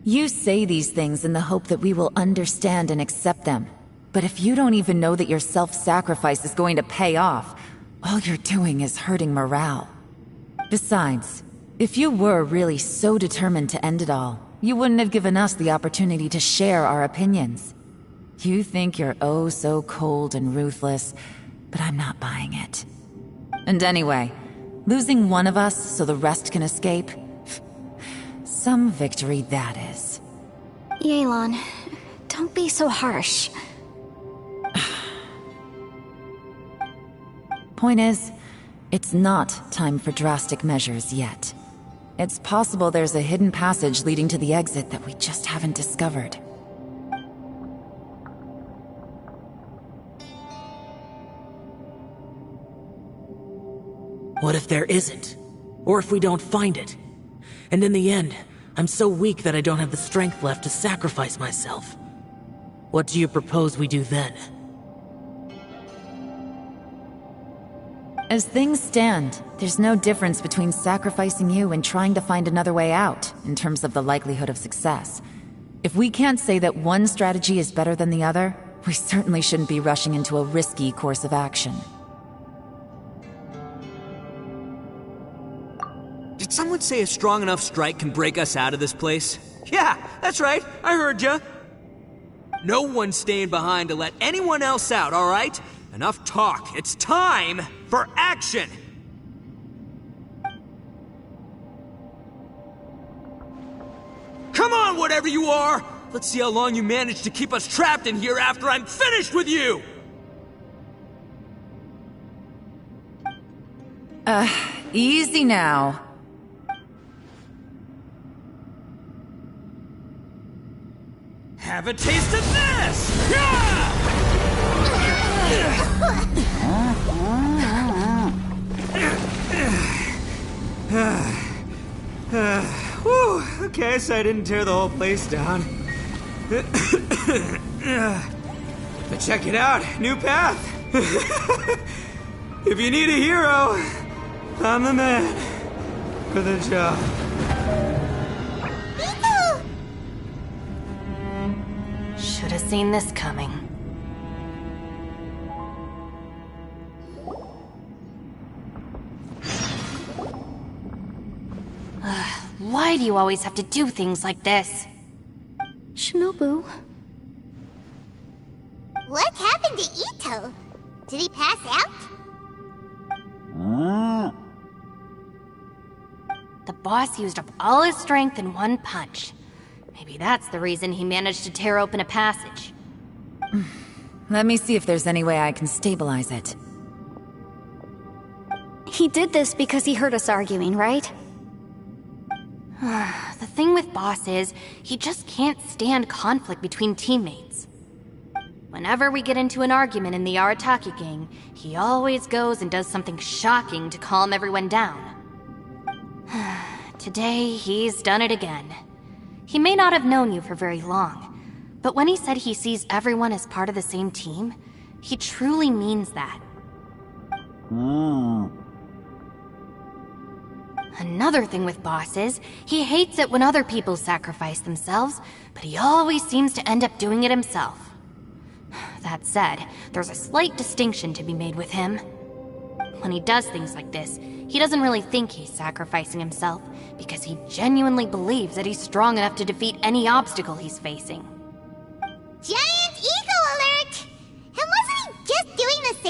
You say these things in the hope that we will understand and accept them. But if you don't even know that your self-sacrifice is going to pay off, all you're doing is hurting morale. Besides, if you were really so determined to end it all, you wouldn't have given us the opportunity to share our opinions. You think you're oh so cold and ruthless, but I'm not buying it. And anyway, losing one of us so the rest can escape? Some victory that is. Yelan, don't be so harsh. Point is, it's not time for drastic measures yet. It's possible there's a hidden passage leading to the exit that we just haven't discovered. What if there isn't? Or if we don't find it? And in the end, I'm so weak that I don't have the strength left to sacrifice myself. What do you propose we do then? As things stand, there's no difference between sacrificing you and trying to find another way out, in terms of the likelihood of success. If we can't say that one strategy is better than the other, we certainly shouldn't be rushing into a risky course of action. Did someone say a strong enough strike can break us out of this place? Yeah, that's right. I heard ya. No one's staying behind to let anyone else out, all right? Enough talk. It's time for action! Come on, whatever you are! Let's see how long you manage to keep us trapped in here after I'm finished with you! Easy now. Have a taste of this! Yeah! Whew, okay, so I didn't tear the whole place down. But check it out, new path. If you need a hero, I'm the man for the job. Should have seen this coming. Why do you always have to do things like this? Shinobu. What happened to Ito? Did he pass out? The boss used up all his strength in one punch. Maybe that's the reason he managed to tear open a passage. Let me see if there's any way I can stabilize it. He did this because he heard us arguing, right? The thing with Boss is, he just can't stand conflict between teammates. Whenever we get into an argument in the Arataki gang, he always goes and does something shocking to calm everyone down. Today, he's done it again. He may not have known you for very long, but when he said he sees everyone as part of the same team, he truly means that. Another thing with Boss is, he hates it when other people sacrifice themselves, but he always seems to end up doing it himself. That said, there's a slight distinction to be made with him. When he does things like this, he doesn't really think he's sacrificing himself, because he genuinely believes that he's strong enough to defeat any obstacle he's facing. Giant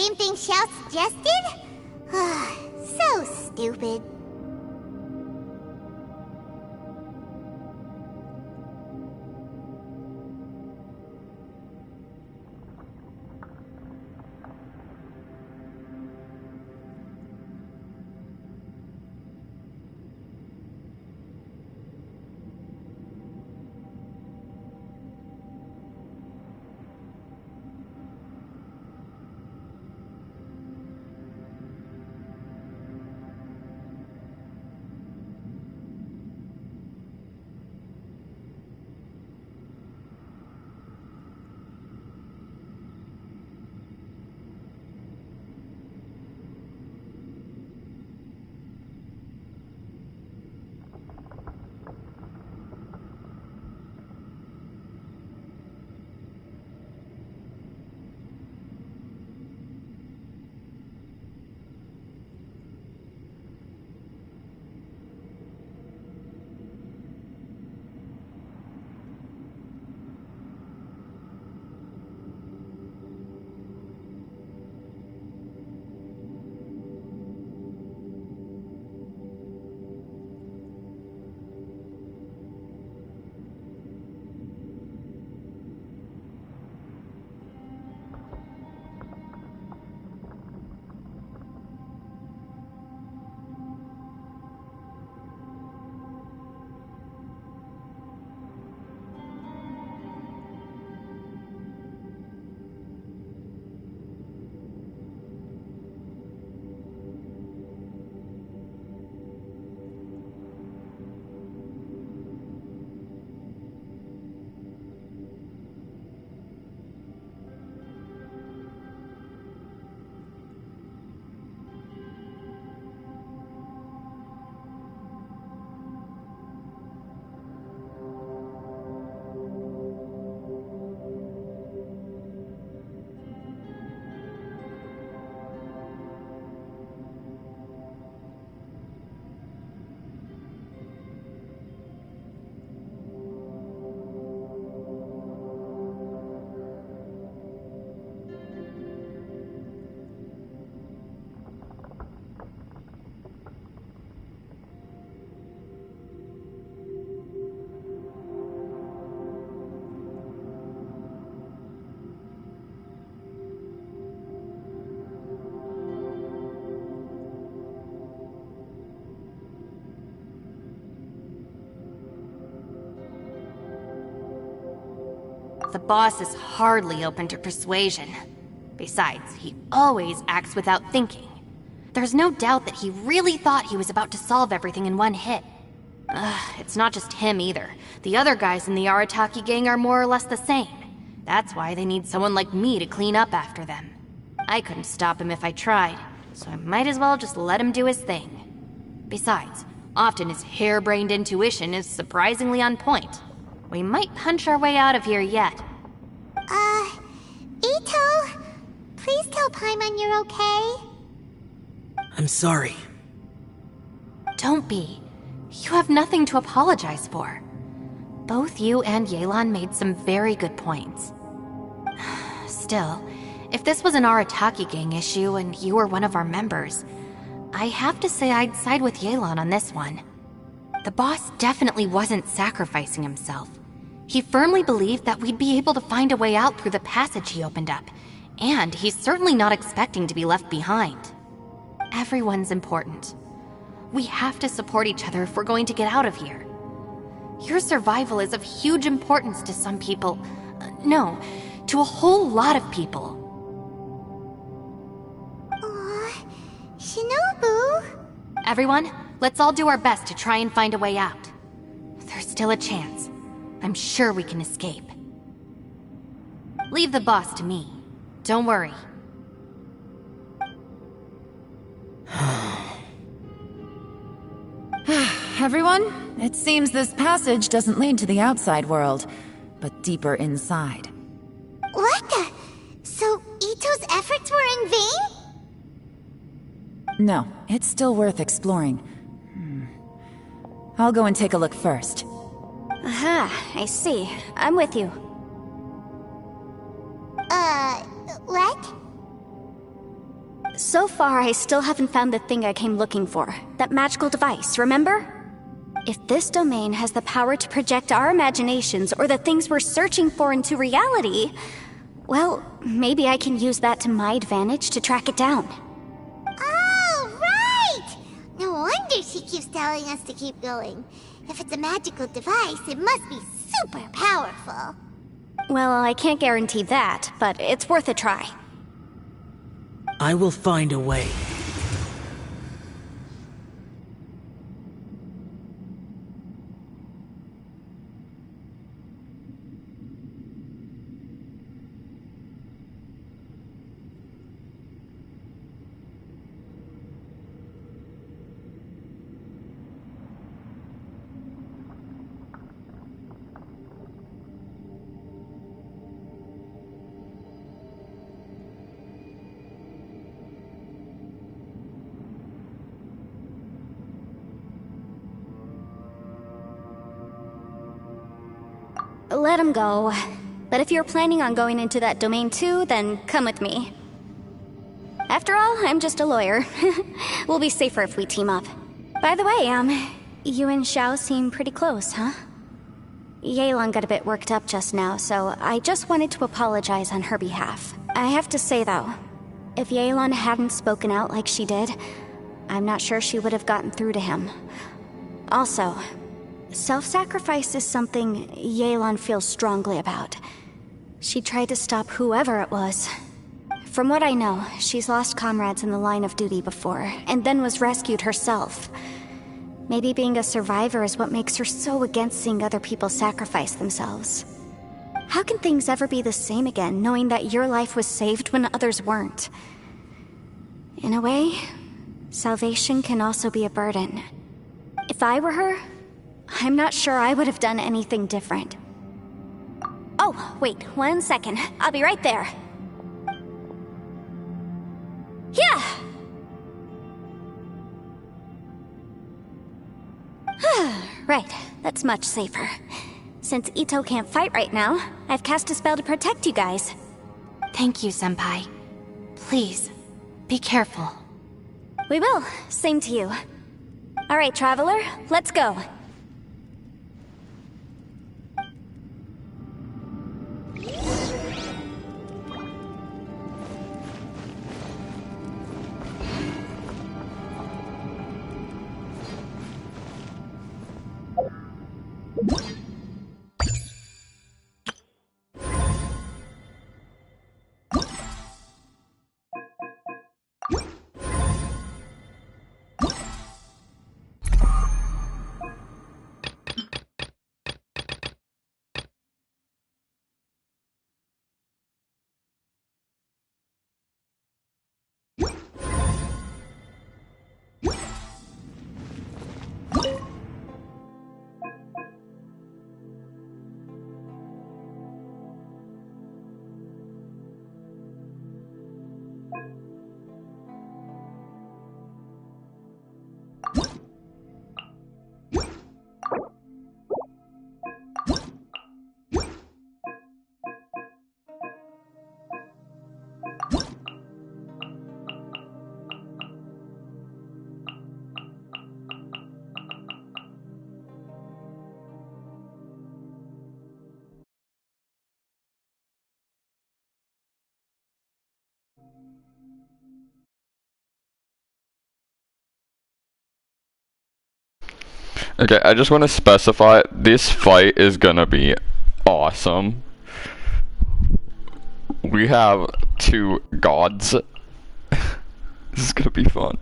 same thing Xiao suggested? So stupid. The boss is hardly open to persuasion. Besides, he always acts without thinking. There's no doubt that he really thought he was about to solve everything in one hit. It's not just him either. The other guys in the Arataki gang are more or less the same. That's why they need someone like me to clean up after them. I couldn't stop him if I tried, so I might as well just let him do his thing. Besides, often his harebrained intuition is surprisingly on point. We might punch our way out of here yet. Ito, please tell Paimon you're okay. I'm sorry. Don't be. You have nothing to apologize for. Both you and Yelan made some very good points. Still, if this was an Arataki gang issue and you were one of our members, I have to say I'd side with Yelan on this one. The boss definitely wasn't sacrificing himself. He firmly believed that we'd be able to find a way out through the passage he opened up, and he's certainly not expecting to be left behind. Everyone's important. We have to support each other if we're going to get out of here. Your survival is of huge importance to some people. No, to a whole lot of people. Aww, Shinobu! Everyone, let's all do our best to try and find a way out. There's still a chance. I'm sure we can escape. Leave the boss to me. Don't worry. Everyone, it seems this passage doesn't lead to the outside world, but deeper inside. What the? So Ito's efforts were in vain? No, it's still worth exploring. I'll go and take a look first. Aha, I see. I'm with you. What? So far, I still haven't found the thing I came looking for. That magical device, remember? If this domain has the power to project our imaginations or the things we're searching for into reality, well, maybe I can use that to my advantage to track it down. Oh, right! No wonder she keeps telling us to keep going. If it's a magical device, it must be super powerful. Well, I can't guarantee that, but it's worth a try. I will find a way. Let him go. But if you're planning on going into that domain too, then come with me. After all, I'm just a lawyer. We'll be safer if we team up. By the way, you and Xiao seem pretty close, huh? Yelan got a bit worked up just now, so I just wanted to apologize on her behalf. I have to say though, if Yelan hadn't spoken out like she did, I'm not sure she would have gotten through to him. Also, self-sacrifice is something Yelan feels strongly about. She tried to stop whoever it was. From what I know, she's lost comrades in the line of duty before, and then was rescued herself. Maybe being a survivor is what makes her so against seeing other people sacrifice themselves. How can things ever be the same again, knowing that your life was saved when others weren't? In a way, salvation can also be a burden. If I were her, I'm not sure I would have done anything different. Oh, wait, 1 second. I'll be right there. Yeah! Right, that's much safer. Since Ito can't fight right now, I've cast a spell to protect you guys. Thank you, Senpai. Please, be careful. We will. Same to you. Alright, Traveler, let's go. Okay, I just want to specify, this fight is gonna be awesome. We have two gods. This is gonna be fun.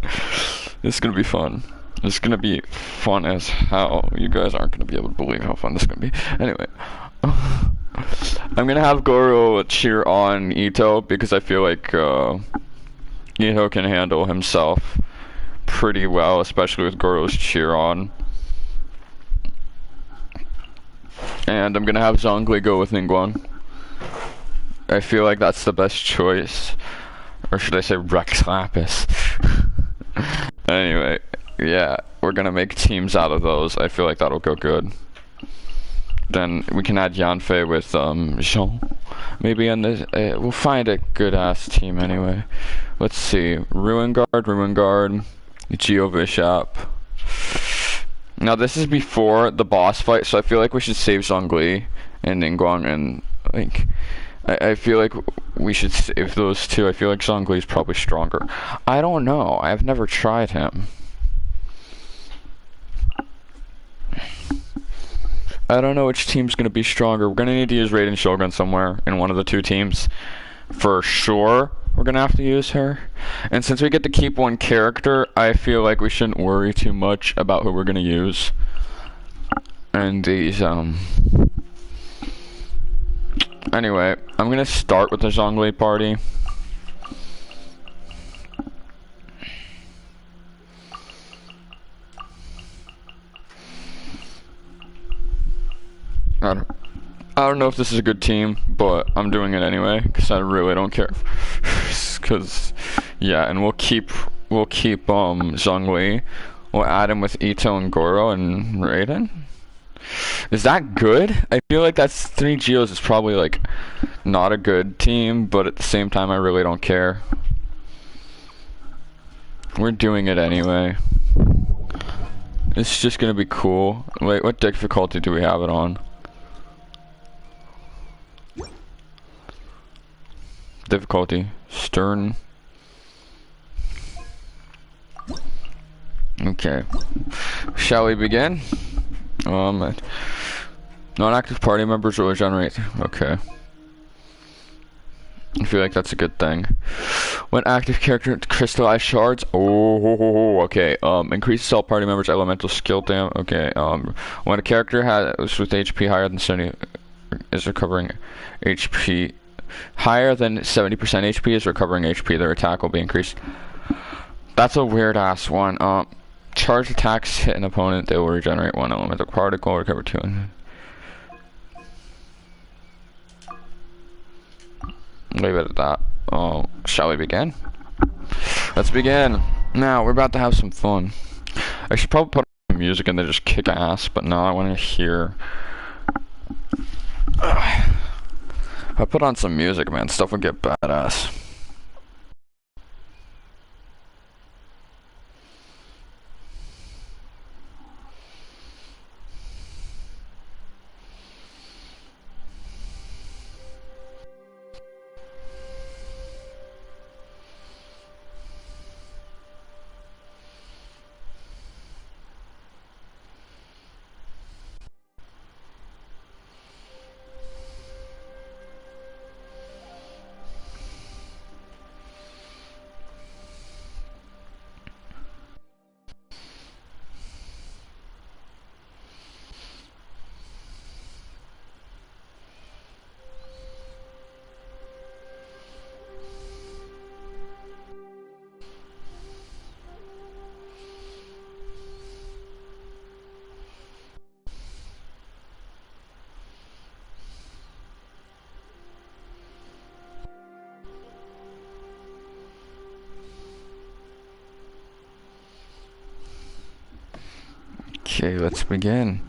This is gonna be fun. This is gonna be fun as hell. You guys aren't gonna be able to believe how fun this is gonna be. Anyway. I'm gonna have Goro cheer on Ito because I feel like Ito can handle himself pretty well, especially with Goro's cheer on. And I'm gonna have Zhongli go with Ningguang. I feel like that's the best choice. Or should I say Rex Lapis? Anyway, yeah, we're gonna make teams out of those. I feel like that'll go good. then we can add Yanfei with Jean. Maybe on this, we'll find a good ass team anyway. Let's see, Ruin Guard, Geo Bishop. Now this is before the boss fight, so I feel like we should save Zhongli and Ningguang, and like I feel like we should save those two. I feel like Zhongli is probably stronger. I don't know. I've never tried him. I don't know which team's gonna be stronger. We're gonna need to use Raiden Shogun somewhere in one of the two teams. For sure, we're gonna have to use her. And since we get to keep one character, I feel like we shouldn't worry too much about who we're gonna use. And these, anyway, I'm gonna start with the Zhongli party. I don't know if this is a good team, but I'm doing it anyway because I really don't care. Cause yeah, and we'll keep Zhongli. We'll add him with Ito and Goro and Raiden. Is that good? I feel like that's 3 Geos is probably like not a good team, but at the same time I really don't care. We're doing it anyway. It's just gonna be cool. Wait, what difficulty do we have it on? Difficulty Stern. Okay, shall we begin? Non-active party members will regenerate. Okay, I feel like that's a good thing. When active character crystallized shards. Oh, okay. Increases all party members' elemental skill damage. Okay. When a character has with HP higher than 70 is recovering HP. Higher than 70% HP is recovering HP. Their attack will be increased. That's a weird ass one. Charge attacks hit an opponent. They will regenerate 1 elemental particle. Recover 2. Leave it at that. Shall we begin? Let's begin. Now we're about to have some fun. I should probably put on some music and then just kick ass, but no, I want to hear. If I put on some music, man, stuff would get badass. Okay, let's begin.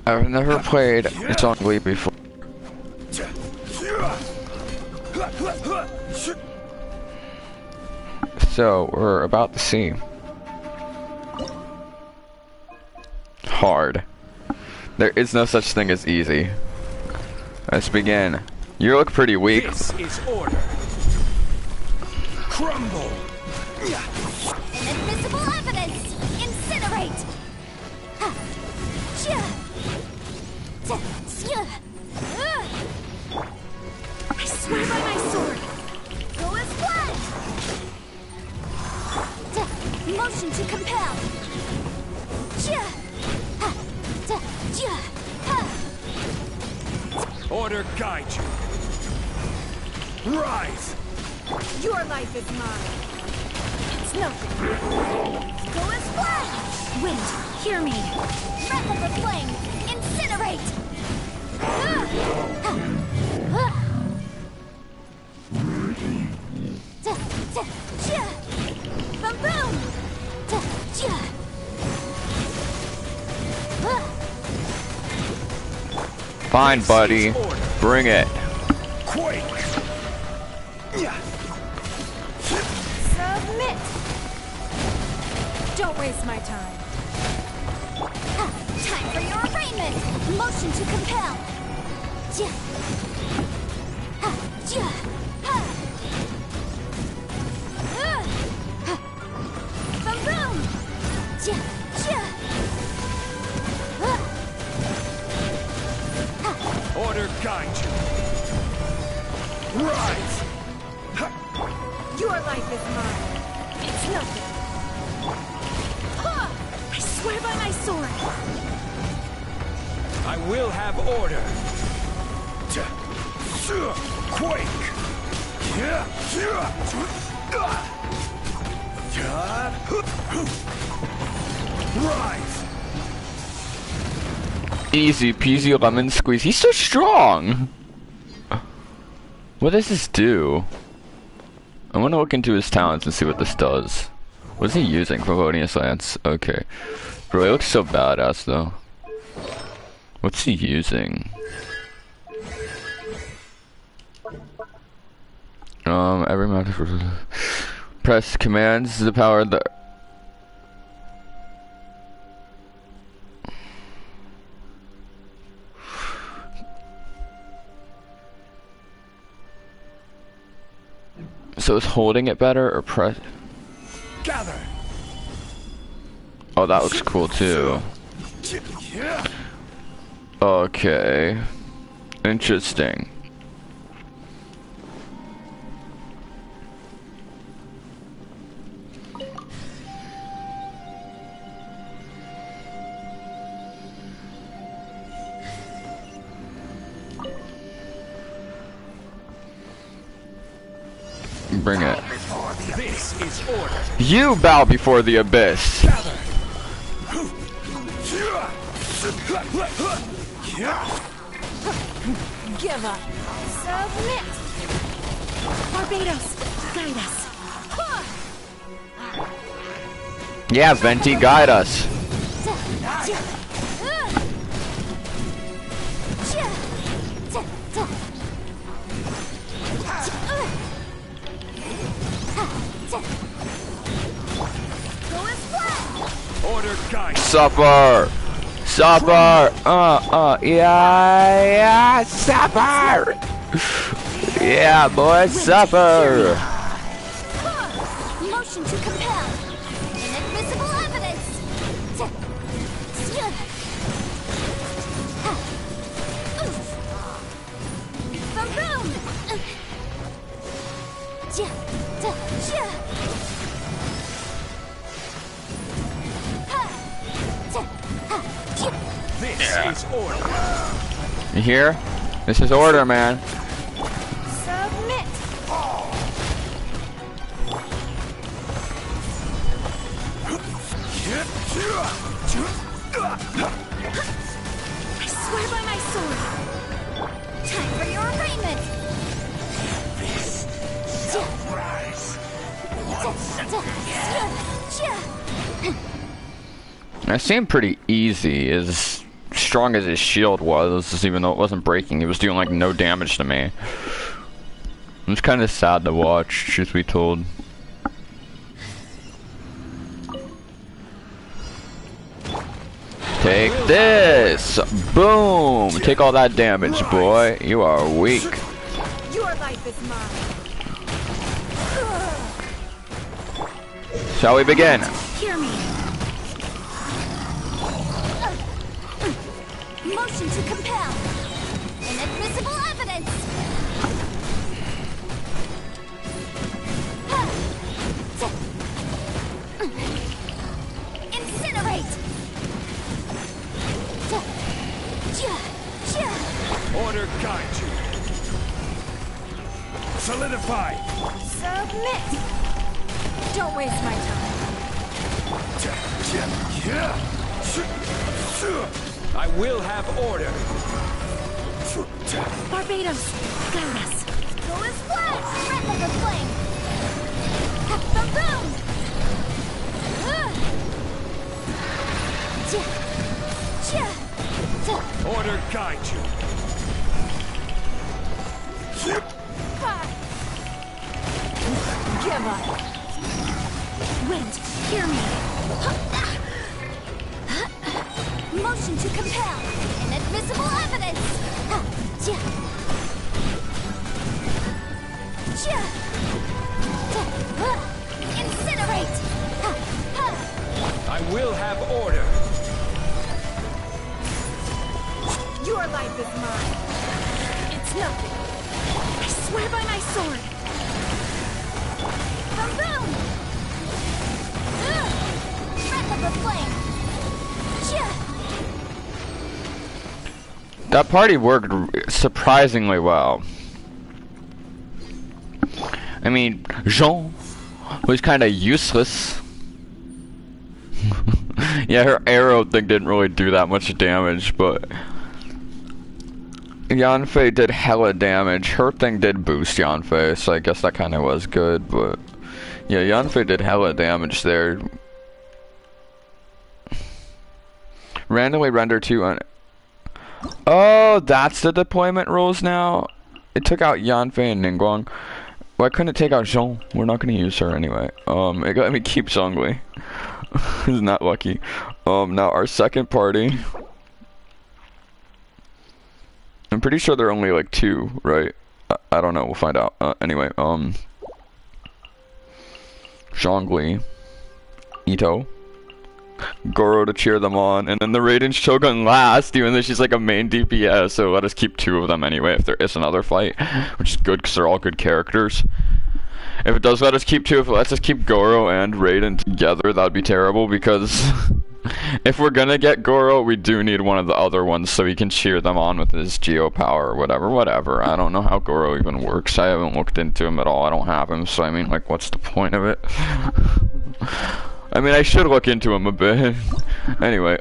I've never played Zhongli before. So, we're about to see. Hard. There is no such thing as easy. Let's begin. You look pretty weak. This is order. Crumble. Inadmissible evidence! Incinerate! I swear by my sword! Go as blood! Motion to compel! Order guide you. Rise! Your life is mine! It's nothing! Go as blood! Wind, hear me! Breath of the flame! Incinerate! Boom boom! Fine, buddy. Bring it. Quake. Submit. Don't waste my time. Time for your arraignment! Motion to compel! Boom boom! Order guide you. Rise! Your life is mine. It's nothing. I swear by my sword. I will have order. Quake! Rise! Easy peasy lemon squeeze. He's so strong. What does this do? I want to look into his talents and see what this does. What is he using? Favonius Lance. Okay. Bro, he looks so badass though. What's he using? Every mountain press commands the power of the So is holding it better or press? Gather. Oh, that looks cool too. Okay. Interesting. Bring it. This is order. You bow before the abyss. Give up. Submit. Barbados, guide us. Yeah, Venti, guide us. Order guide. Supper! Supper! Yeah, supper! Yeah, boy, supper! Motion to compel! Inadmissible evidence! Boom! This is order. You hear? This is order, man. Submit. I swear by my sword. Time for your arraignment! That seemed pretty easy, as strong as his shield was, even though it wasn't breaking, it was doing like no damage to me. It was kind of sad to watch, truth be told. Take this! Boom! Take all that damage, boy. You are weak. Your life is mine. Shall we begin? Hear me. Motion to compel! Inadmissible evidence! Incinerate! Order guide you. Solidify. Submit. Don't waste my time. I will have order. Barbados, guide us. Go as flash! Red like a flame! Boom boom! Order guide you. Give up. Wait, hear me. Motion to compel. Inadmissible evidence. Incinerate. I will have order. Your life is mine. It's nothing. I swear by my sword. From boom! Breath of the flame. That party worked surprisingly well. I mean, Jean was kind of useless. Yeah, her arrow thing didn't really do that much damage, but Yanfei did hella damage. Her thing did boost Yanfei, so I guess that kind of was good, but yeah, Yanfei did hella damage there. Randomly render 2 on... Oh, that's the deployment rules now? It took out Yanfei and Ningguang. Why couldn't it take out Jean? We're not gonna use her anyway. It let me keep Zhongli. Isn't that lucky? Now our second party. I'm pretty sure there are only like 2, right? I don't know, we'll find out. Anyway, Zhongli, Ito, Goro to cheer them on, and then the Raiden Shogun last, even though she's like a main DPS, so let us keep 2 of them anyway if there is another fight, which is good because they're all good characters. If it does let us keep 2, if it lets us keep Goro and Raiden together, that'd be terrible, because if we're gonna get Goro, we do need one of the other ones so he can cheer them on with his Geo power or whatever. I don't know how Goro even works. I haven't looked into him at all. I don't have him, so I mean, like, what's the point of it? I mean, I should look into him a bit. Anyway,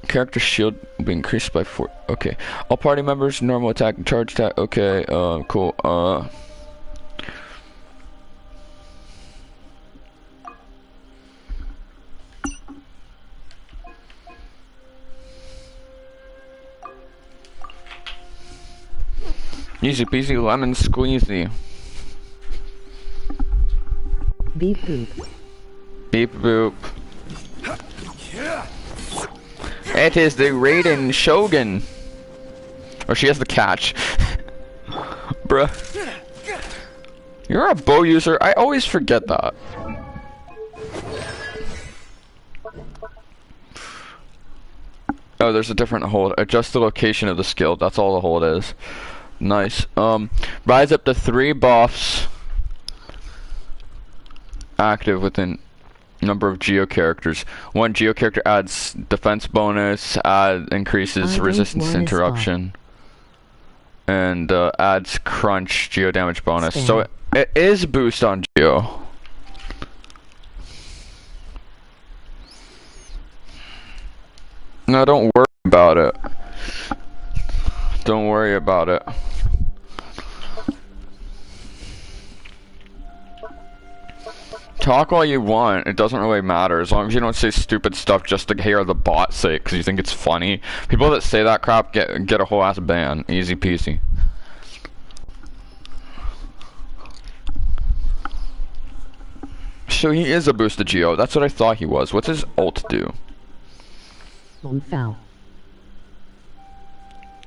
character shield will be increased by 4. Okay. All party members, normal attack and charge attack. Okay, cool. Easy peasy lemon squeezy. Beep boop. Beep boop. It is the Raiden Shogun. Oh, she has the catch. Bruh. You're a bow user? I always forget that. Oh, there's a different hold. Adjust the location of the skill. That's all the hold is. Nice. Rise up to 3 buffs active within number of Geo characters. 1 Geo character adds defense bonus, increases resistance to interruption, and adds crunch Geo damage bonus. Stand. So it is boost on Geo. No, don't worry about it. Don't worry about it. Talk all you want, it doesn't really matter, as long as you don't say stupid stuff just to hear the bot say it because you think it's funny. People that say that crap get a whole ass ban. Easy peasy. So he is a boosted Geo, that's what I thought he was. What's his ult do? On foul.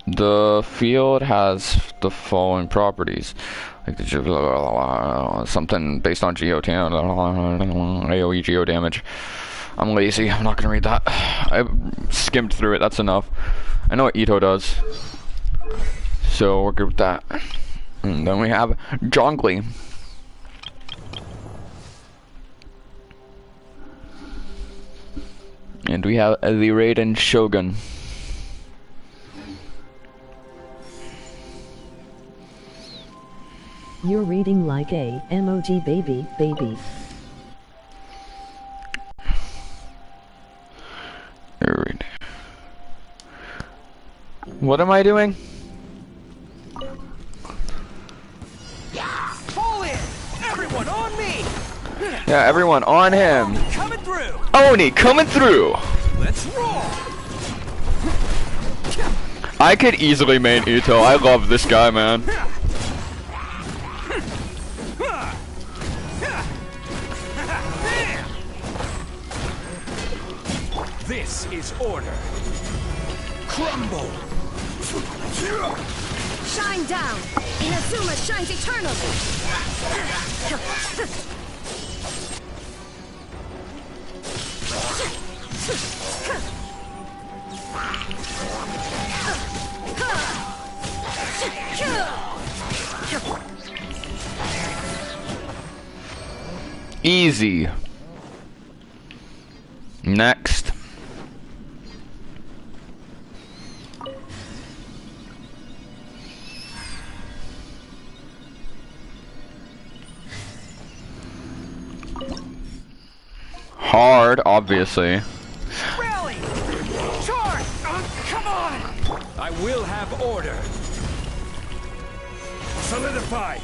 The field has the following properties. Like the something based on Geo AoE Geo damage. I'm lazy, I'm not gonna read that. I skimmed through it, that's enough. I know what Ito does. So we're good with that. And then we have Zhongli. And we have the Raiden Shogun. You're reading like a emoji baby. Alright. What am I doing? Fall in! Everyone on me! Yeah, everyone on him. Coming through! Oni coming through. Let's roll. I could easily main Ito. I love this guy, man. This is order. Crumble. Shine down. Inazuma shines eternally. Easy. Next. Hard, obviously. Rally! Charge! Come on! I will have order. Solidify.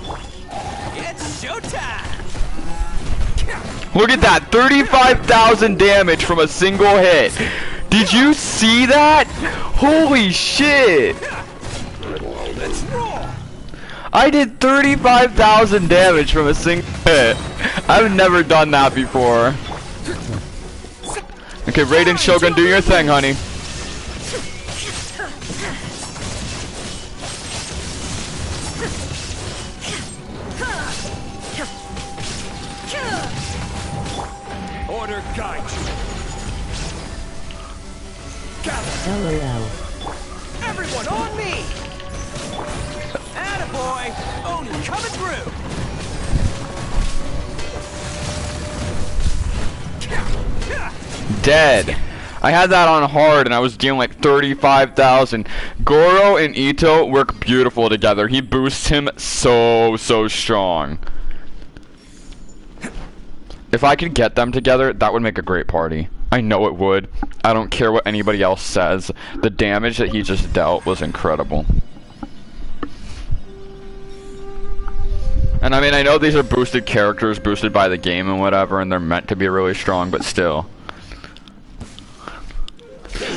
It's showtime. Look at that, 35,000 damage from a single hit. Did you see that? Holy shit. Let's roll. I did 35,000 damage from a single hit. I've never done that before. Okay, Raiden Shogun, do your thing, honey. Order guide you. LOL. Everyone on me! Attaboy! Oni coming through! Dead. I had that on hard and I was dealing like 35,000. Goro and Ito work beautiful together. He boosts him so strong. If I could get them together, that would make a great party. I know it would. I don't care what anybody else says. The damage that he just dealt was incredible. And I mean, I know these are boosted characters, boosted by the game and whatever, and they're meant to be really strong, but still.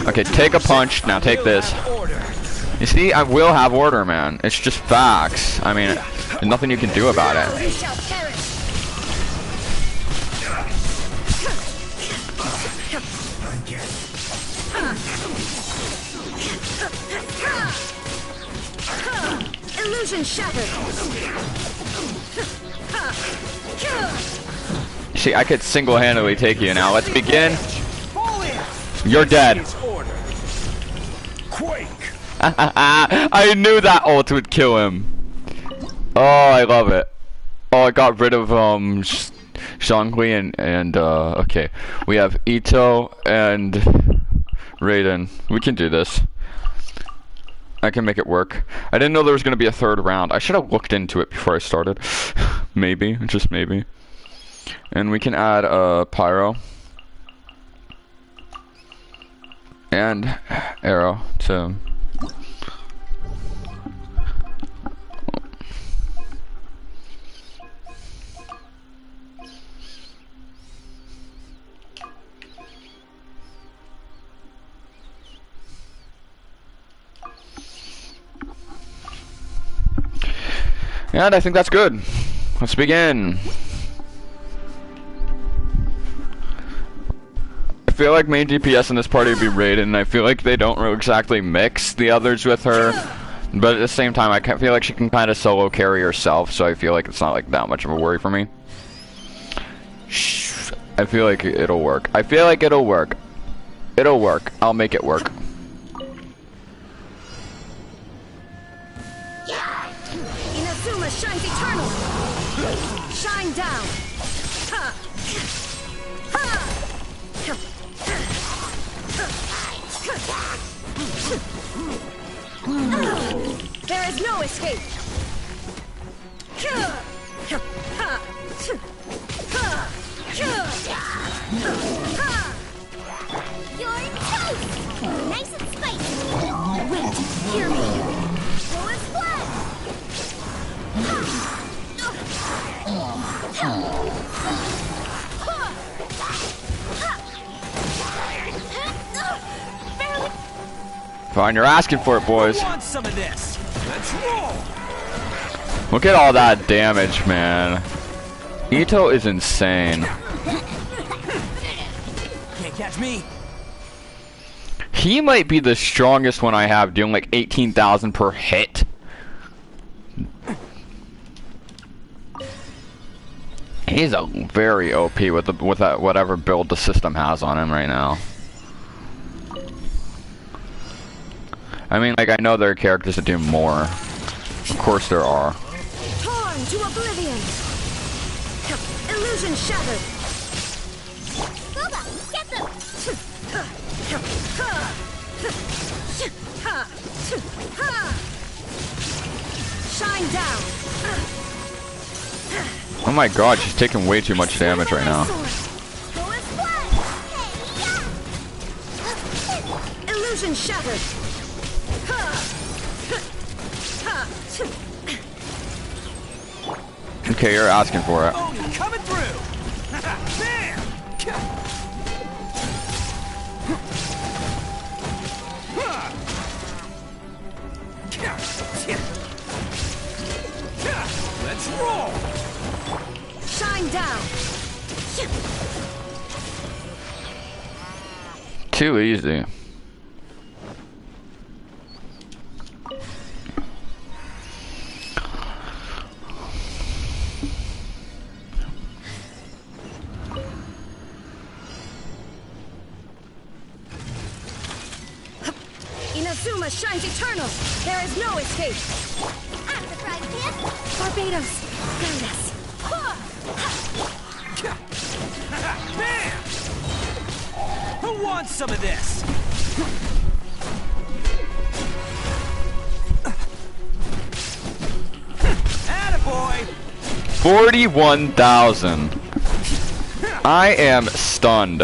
Okay, take a punch, now take this. You see, I will have order, man. It's just facts. I mean, there's nothing you can do about it. Illusion shattered. See, I could single-handedly take you now. Let's begin. You're dead. Quake. I knew that ult would kill him. Oh, I love it. Oh, I got rid of Zhongli and okay. We have Ito and Raiden. We can do this. I can make it work. I didn't know there was going to be a third round. I should have looked into it before I started. Maybe, just maybe. And we can add Pyro and Arrow to... And I think that's good. Let's begin. I feel like main DPS in this party would be Raiden, and I feel like they don't really exactly mix the others with her. But at the same time, I feel like she can kind of solo carry herself, so I feel like it's not like that much of a worry for me. Shh. I feel like it'll work. I feel like it'll work. It'll work. I'll make it work. Inazuma shines eternal. Shine down. Ha. Ha. There is no escape. You're toast! Nice and spicy! Wait, hear me! Go and fly! Fine, you're asking for it, boys. I want some of this. Let's roll. Look at all that damage, man. Ito is insane. Can't catch me. He might be the strongest one I have, doing like 18,000 per hit. He's a very OP with that whatever build the system has on him right now. I mean, like, I know there are characters that do more. Of course there are. Torn to oblivion. Illusion shattered. Boba, get them! Shine down. Oh my god, she's taking way too much damage right now. Illusion shattered. Okay, you're asking for it. Oni coming through. Bam! Let's roll. Shine down. Too easy. Inazuma shines eternal. There is no escape. I'm surprised, Pip. Barbados, guide us. Bam! Who wants some of this? Attaboy! 41,000. I am stunned.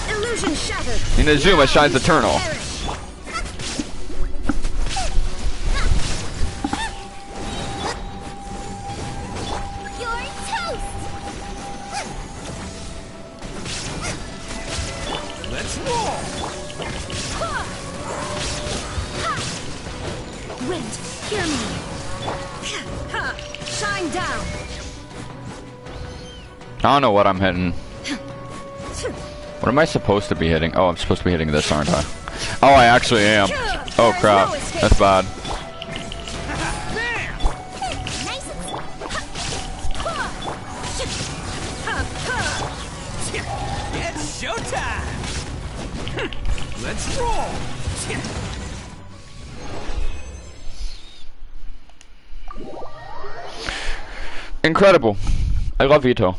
Illusion shattered. Inazuma shines eternal. You're toast! Let's roll! Wind, hear me. Shine down. I don't know what I'm hitting. What am I supposed to be hitting? Oh, I'm supposed to be hitting this, aren't I? Oh, I actually am. Oh crap, that's bad. It's showtime! Let's roll! Incredible. I love Ito.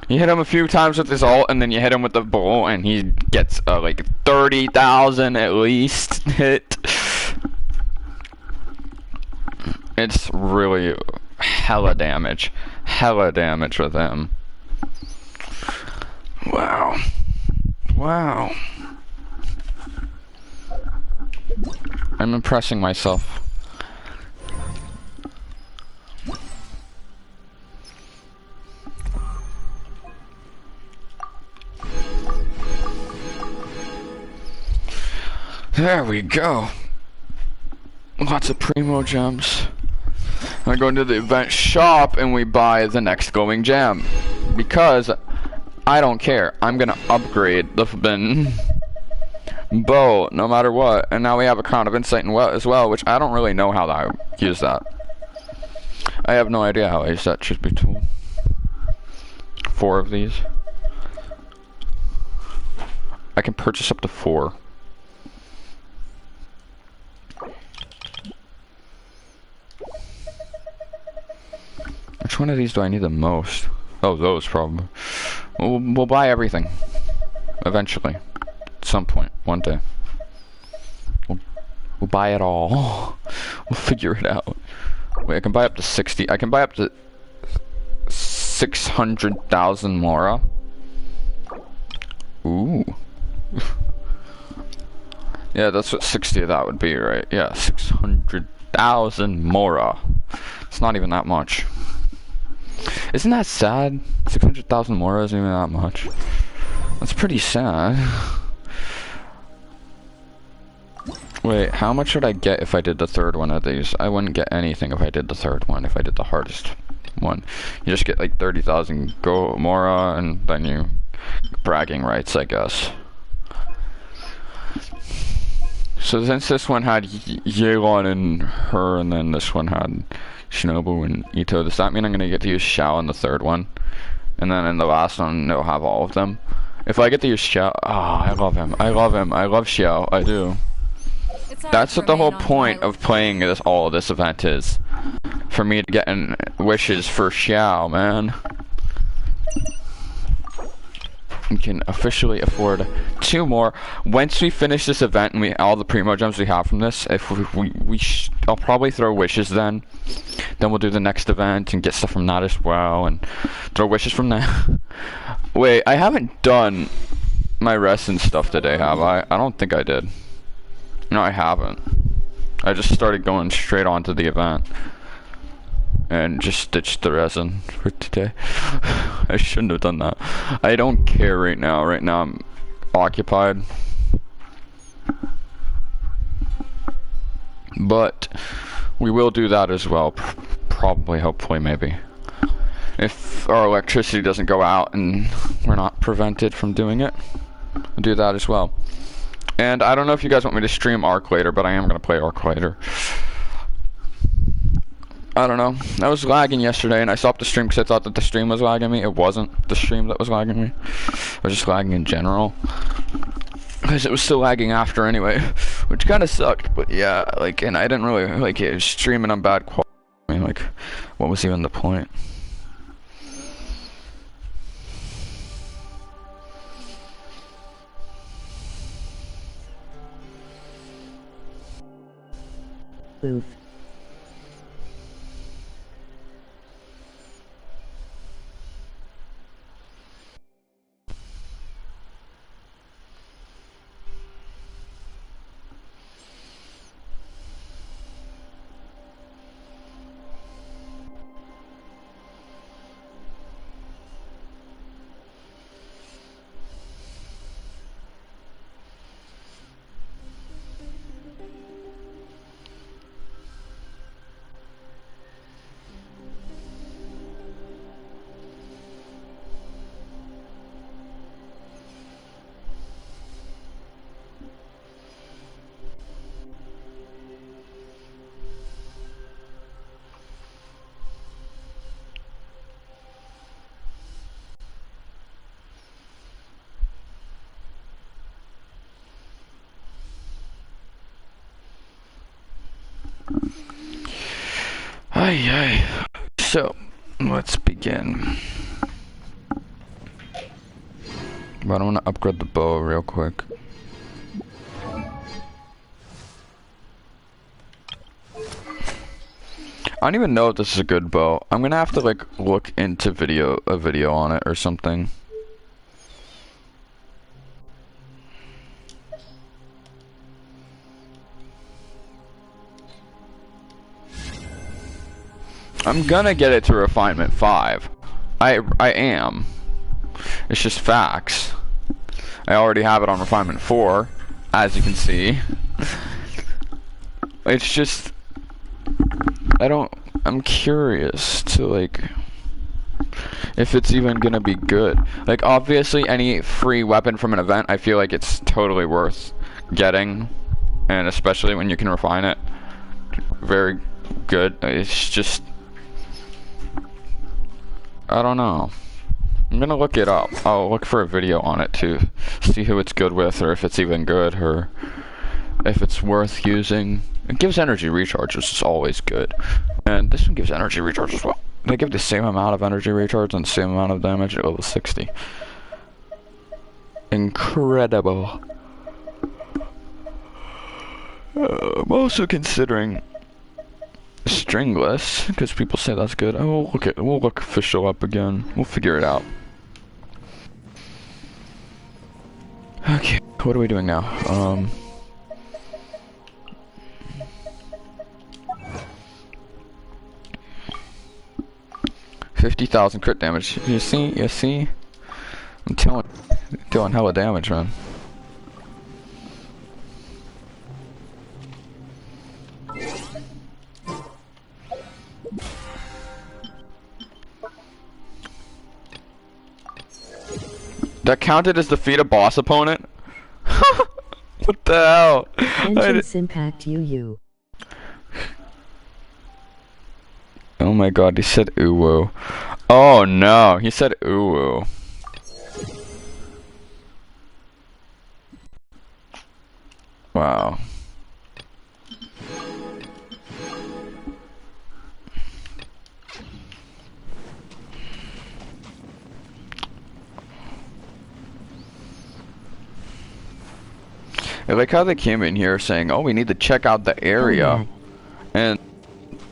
You hit him a few times with his ult, and then you hit him with the bow, and he gets like 30,000 at least hit. It's really hella damage with him. Wow. Wow. I'm impressing myself. There we go. Lots of primo gems. I go into the event shop and we buy the next going gem. Because I don't care. I'm gonna upgrade the bow no matter what. And now we have a Crown of Insight as well, which I don't really know how to use that. I have no idea how I use that. Should be 4 of these. I can purchase up to 4. Which one of these do I need the most? Oh, those probably. We'll buy everything. Eventually. At some point. One day. We'll buy it all. We'll figure it out. Wait, I can buy up to 60. I can buy up to 600,000 Mora. Ooh. Yeah, that's what 60 of that would be, right? Yeah, 600,000 Mora. It's not even that much. Isn't that sad? 600,000 Mora isn't even that much. That's pretty sad. Wait, how much would I get if I did the third one of these? I wouldn't get anything if I did the third one, if I did the hardest one. You just get like 30,000 Gomorrah, and then you bragging rights, I guess. So since this one had Yeon and her, and then this one had Shinobu and Ito, does that mean I'm gonna get to use Xiao in the third one? And then in the last one, it'll have all of them? If I get to use Xiao, I love him. I love Xiao, I do. That's what the whole point of playing this, all of this event is. For me to get wishes for Xiao, man. We can officially afford 2 more. Once we finish this event and all the primo gems we have from this, if I'll probably throw wishes then. Then we'll do the next event and get stuff from that as well, and throw wishes from that. Wait, I haven't done my rest and stuff today, have I? I don't think I did. No, I haven't. I just started going straight on to the event. And just stitched the resin for today. I shouldn't have done that. I don't care right now. Right now I'm occupied. But we will do that as well. Probably, hopefully, maybe. If our electricity doesn't go out and we're not prevented from doing it, we'll do that as well. And I don't know if you guys want me to stream Arc later, but I am going to play Arc later. I don't know. I was lagging yesterday and I stopped the stream because I thought that the stream was lagging me. It wasn't the stream that was lagging me. I was just lagging in general. Because it was still lagging after anyway. Which kind of sucked. But yeah, like, and I didn't really like it. Streaming on bad quality. I mean, like, what was even the point? Boof. Aye. So, let's begin. But I'm gonna upgrade the bow real quick. I don't even know if this is a good bow. I'm gonna have to like look into a video on it or something. I'm gonna get it to refinement 5. I am. It's just facts. I already have it on refinement 4, as you can see. It's just I'm curious to like if it's even gonna be good. Like obviously any free weapon from an event, I feel like it's totally worth getting, and especially when you can refine it. Very good. It's just I don't know. I'm gonna look it up. I'll look for a video on it to see who it's good with, or if it's even good, or if it's worth using. It gives energy recharge, which is always good. And this one gives energy recharge as well. They give the same amount of energy recharge and the same amount of damage at level 60. Incredible. I'm also considering stringless, because people say that's good. We'll look official up again. We'll figure it out. Okay, what are we doing now? 50,000 crit damage. You see? I'm doing hella damage, man. That counted as defeat a boss opponent? What the hell? Entrance impact UU. Oh my god, he said uwu. Oh no, he said uwu. Wow. I like how they came in here saying, oh, we need to check out the area. And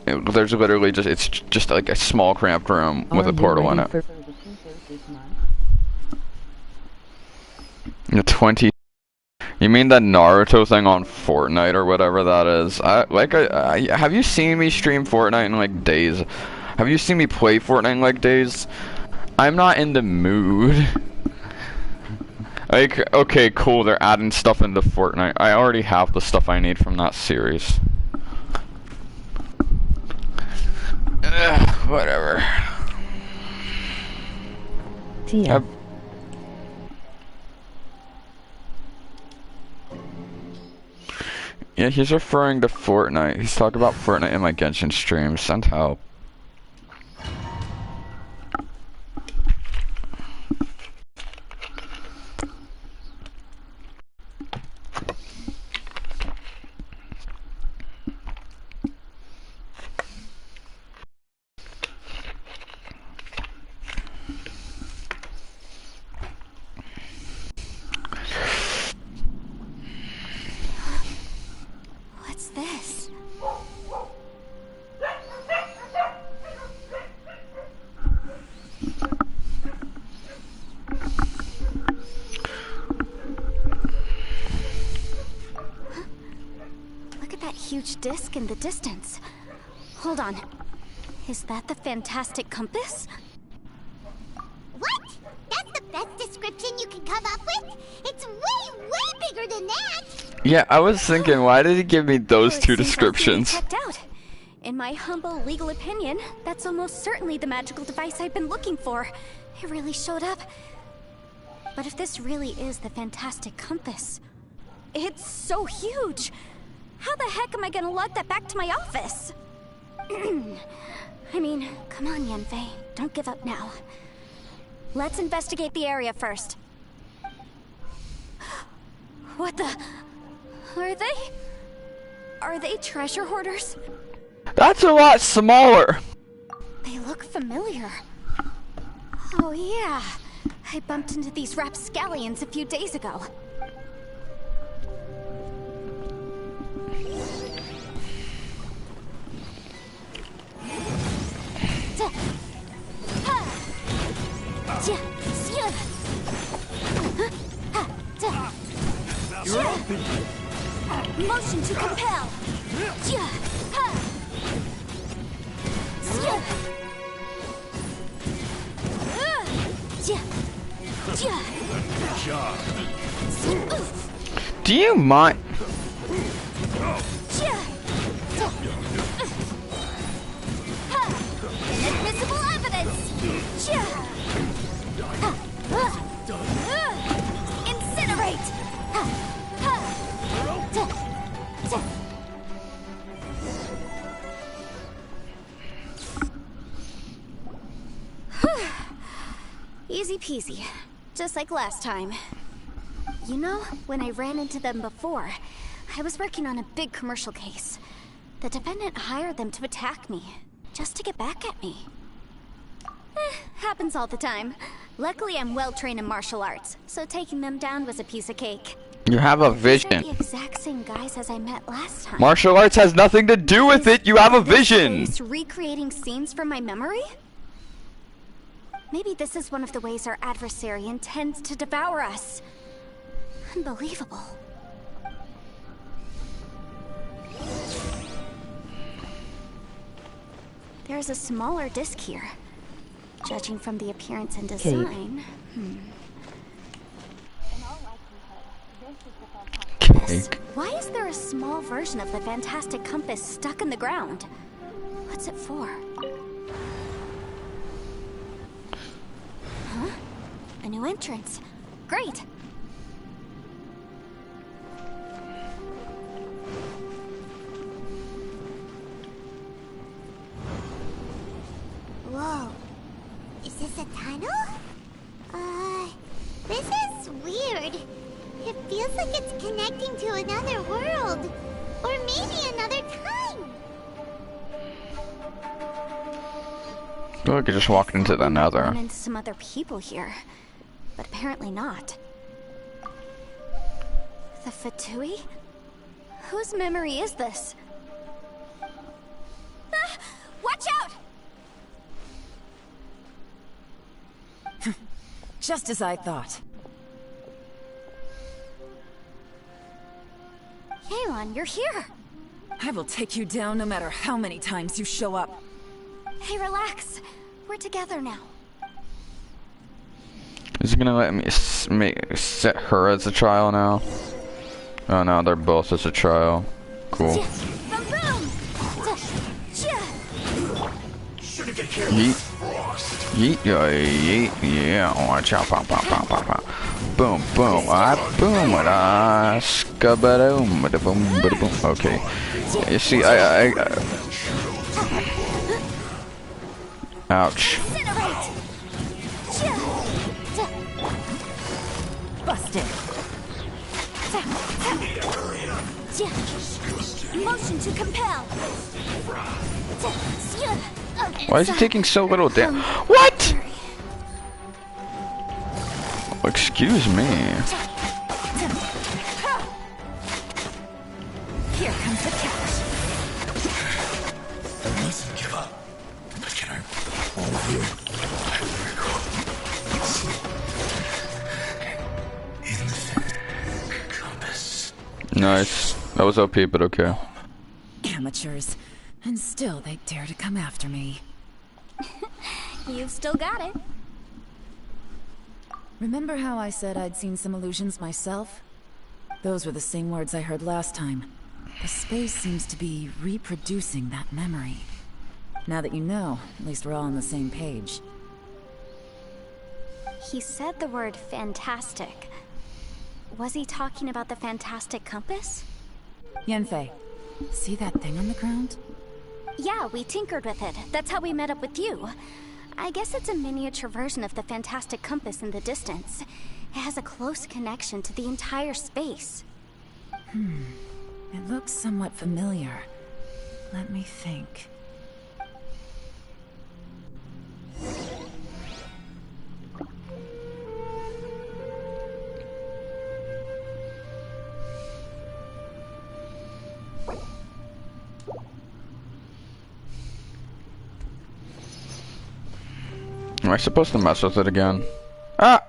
there's literally just, it's just like a small cramped room with a portal in it. The 20. You mean that Naruto thing on Fortnite or whatever that is? Have you seen me stream Fortnite in like days? Have you seen me play Fortnite in like days? I'm not in the mood. Like, okay, cool, they're adding stuff into Fortnite. I already have the stuff I need from that series. Whatever. Tia. Yeah, he's referring to Fortnite. He's talking about Fortnite in my Genshin stream. Send help. Disc in the distance. Hold on. Is that the fantastic compass? What? That's the best description you can come up with? It's way, way bigger than that! Yeah, I was thinking, why did he give me those two descriptions? Checked out. In my humble legal opinion, that's almost certainly the magical device I've been looking for. It really showed up. But if this really is the fantastic compass, it's so huge! How the heck am I gonna lug that back to my office? I mean, come on, Yanfei. Don't give up now. Let's investigate the area first. What the... Are they treasure hoarders? That's a lot smaller! They look familiar. Oh yeah. I bumped into these rapscallions a few days ago. You're open. Motion to compel. Good job. Do you mind? Inadmissible evidence. Incinerate. Easy peasy. Just like last time. You know, when I ran into them before, I was working on a big commercial case. The defendant hired them to attack me, just to get back at me. Happens all the time. Luckily, I'm well trained in martial arts, so taking them down was a piece of cake. You have a vision. They're the exact same guys as I met last time. Martial arts has nothing to do with it. You have a vision. Recreating scenes from my memory? Maybe this is one of the ways our adversary intends to devour us. Unbelievable. There's a smaller disc here. Judging from the appearance and design. Why is there a small version of the fantastic compass stuck in the ground? What's it for? Huh? A new entrance. Great. Whoa. Is this a tunnel? This is weird. It feels like it's connecting to another world. Or maybe another time. Look, I just walked into the nether. Run into some other people here, but apparently not. The Fatui? Whose memory is this? Ah, watch out! Just as I thought. Yelan, you're here! I will take you down no matter how many times you show up. Hey, relax. We're together now. Is he gonna let me set her as a trial now? Oh no, they're both as a trial. Cool. Yeet. Yeet, yeet, yeah. Watch out, pop, pop, pop, pop, pop. Boom, boom, boom, skabadoom, boom, boom. Okay. You see, ouch. Busted. Motion to compel. Why is he taking so little damage? What? Excuse me. Here comes the catch. I mustn't give up. But can I hold you? Compass. Nice. That was OP, but okay. Amateurs. And still they dare to come after me. You've still got it. Remember how I said I'd seen some illusions myself? Those were the same words I heard last time. The space seems to be reproducing that memory. Now that you know, at least we're all on the same page. He said the word fantastic. Was he talking about the fantastic compass? Yanfei, see that thing on the ground? Yeah, we tinkered with it. That's how we met up with you. I guess it's a miniature version of the fantastic compass in the distance. It has a close connection to the entire space. It looks somewhat familiar. Let me think. Am I supposed to mess with it again? Ah!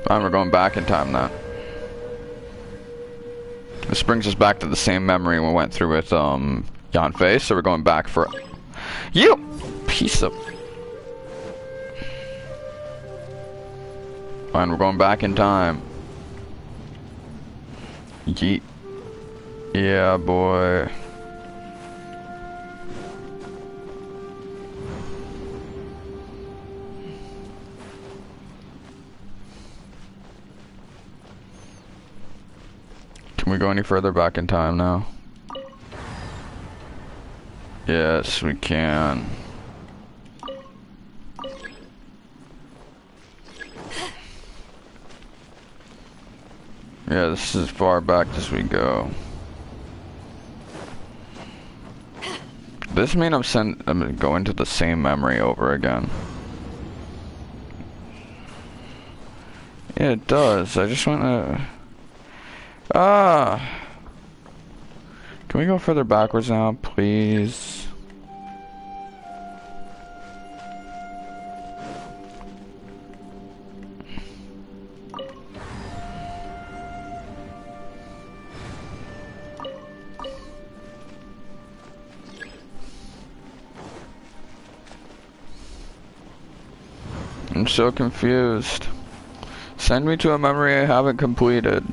Fine, we're going back in time now. This brings us back to the same memory we went through with Yanfei, so we're going back for you piece of. Fine, we're going back in time. Yeet. Yeah, boy. Can we go any further back in time now? Yes, we can. Yeah, this is as far back as we go. This means I'm going to the same memory over again. Yeah, it does. I just want to. Can we go further backwards now, please? I'm so confused. Send me to a memory I haven't completed.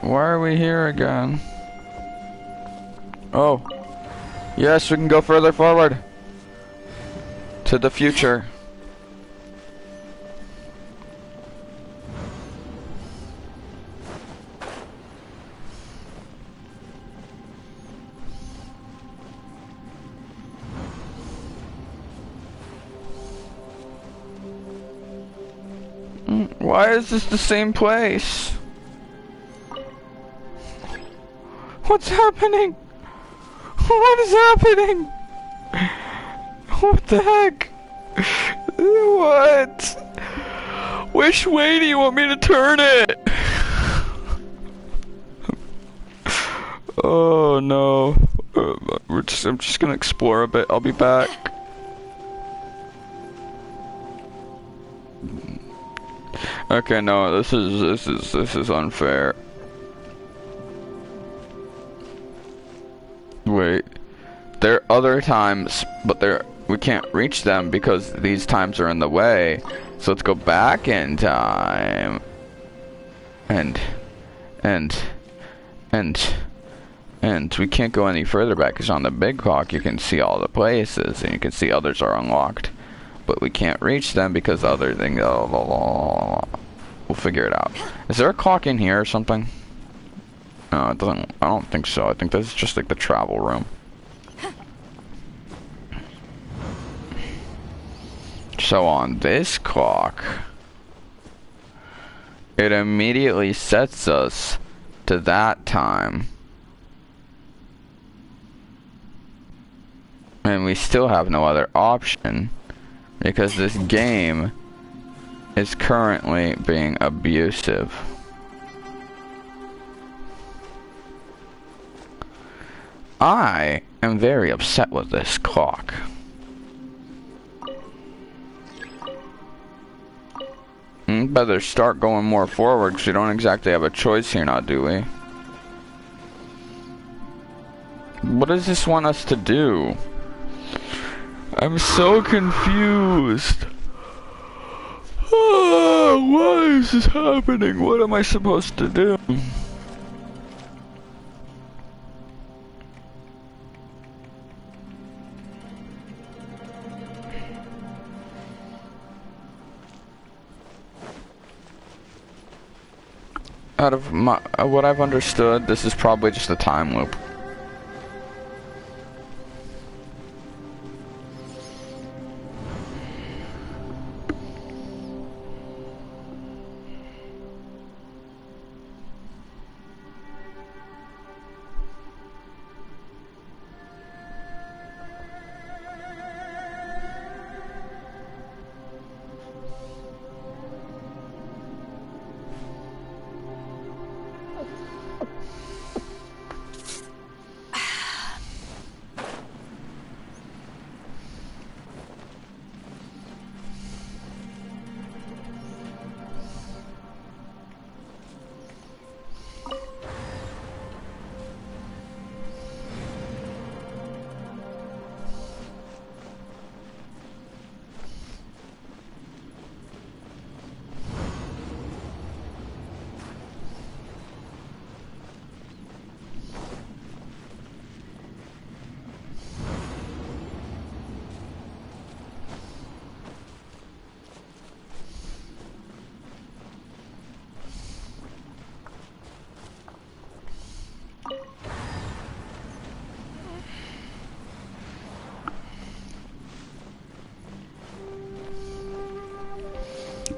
Why are we here again? Oh. Yes, we can go further forward. To the future. Why is this the same place? What's happening? What is happening? What the heck? What? Which way do you want me to turn it? Oh no. I'm just gonna explore a bit. I'll be back. Okay, no, this is unfair. Wait. There are other times, but we can't reach them because these times are in the way. So let's go back in time. And we can't go any further back because on the big clock you can see all the places and you can see others are unlocked. But we can't reach them because other things. We'll figure it out. Is there a clock in here or something? No, it doesn't. I don't think so. I think this is just like the travel room. So on this clock, it immediately sets us to that time. And we still have no other option because this game is currently being abusive. I am very upset with this clock. Better start going more forward because we don't exactly have a choice here now, do we? What does this want us to do? I'm so confused. Oh, why is this happening? What am I supposed to do? Out of what I've understood, this is probably just a time loop.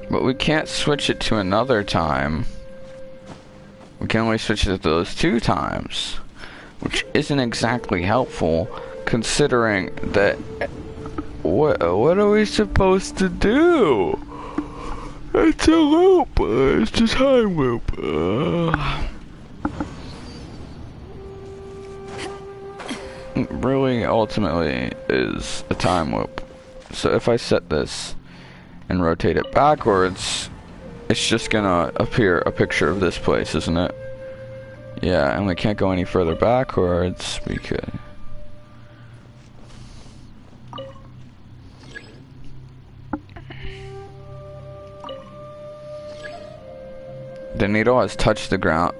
But we can't switch it to another time. We can only switch it to those 2 times, which isn't exactly helpful considering that what are we supposed to do? It's a loop. It's a time loop. It really ultimately is a time loop. So if I set this and rotate it backwards, it's just gonna appear a picture of this place, isn't it? Yeah, and we can't go any further backwards. We could. The needle has touched the ground.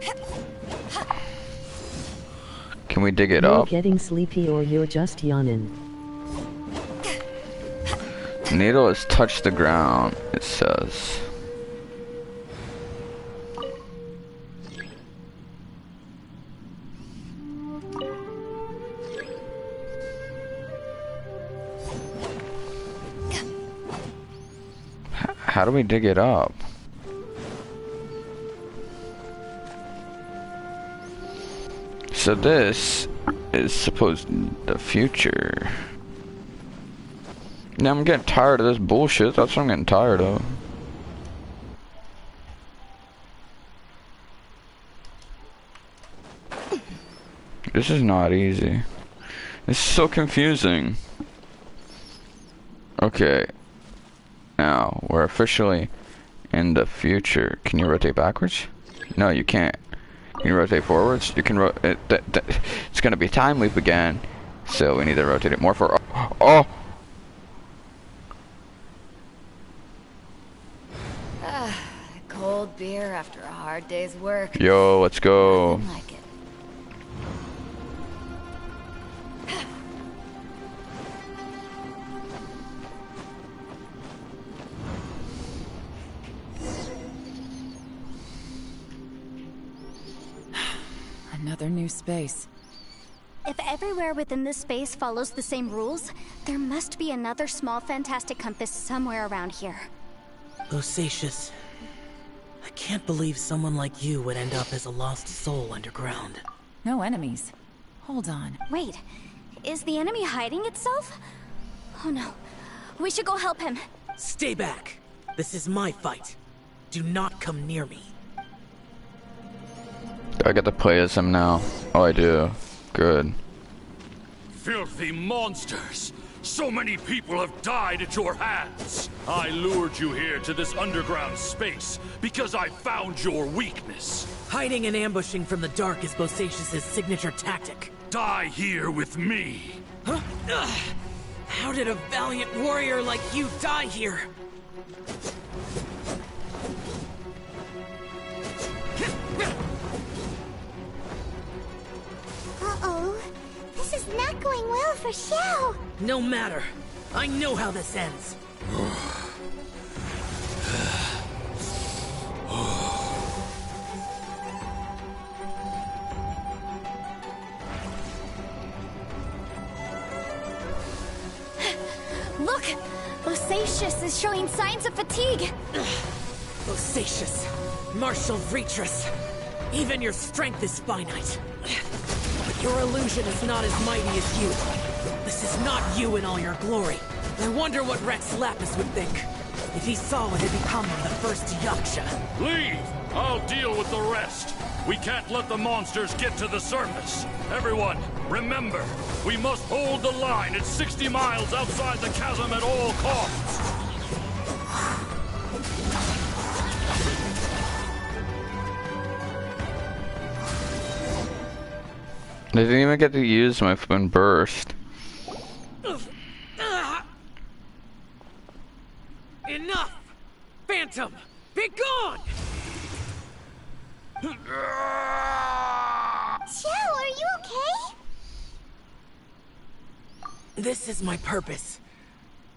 Can we dig it You're up? getting sleepy or you're just yawning. Needle has touched the ground, it says. How do we dig it up? So this is supposed the future. Now I'm getting tired of this bullshit. That's what I'm getting tired of. This is not easy. This is so confusing. Okay. Now, we're officially in the future. Can you rotate backwards? No, you can't. Can you rotate forwards? You can rotate. It's gonna be a time loop again. So we need to rotate it more for. Oh! Cold beer after a hard day's work. Yo, let's go. Nothing like it. Another new space. If everywhere within this space follows the same rules, there must be another small fantastic compass somewhere around here. Bosacius, I can't believe someone like you would end up as a lost soul underground. No enemies. Hold on. Wait, is the enemy hiding itself? Oh no, we should go help him. Stay back. This is my fight. Do not come near me. I get to play as him now. Oh, I do. Good. Filthy monsters! So many people have died at your hands! I lured you here to this underground space because I found your weakness. Hiding and ambushing from the dark is Bosacius' signature tactic. Die here with me! Huh? Ugh. How did a valiant warrior like you die here? Uh-oh. This is not going well for Xiao. No matter. I know how this ends. Look! Bosacius is showing signs of fatigue. Bosacius, Marshal Vitras, even your strength is finite. But your illusion is not as mighty as you. This is not you in all your glory. I wonder what Rex Lapis would think if he saw what had become of the first Yaksha. Leave! I'll deal with the rest. We can't let the monsters get to the surface. Everyone, remember, we must hold the line at 60 miles outside the chasm at all costs. I didn't even get to use my flippin' burst. Enough! Phantom, be gone! Xiao, are you okay? This is my purpose.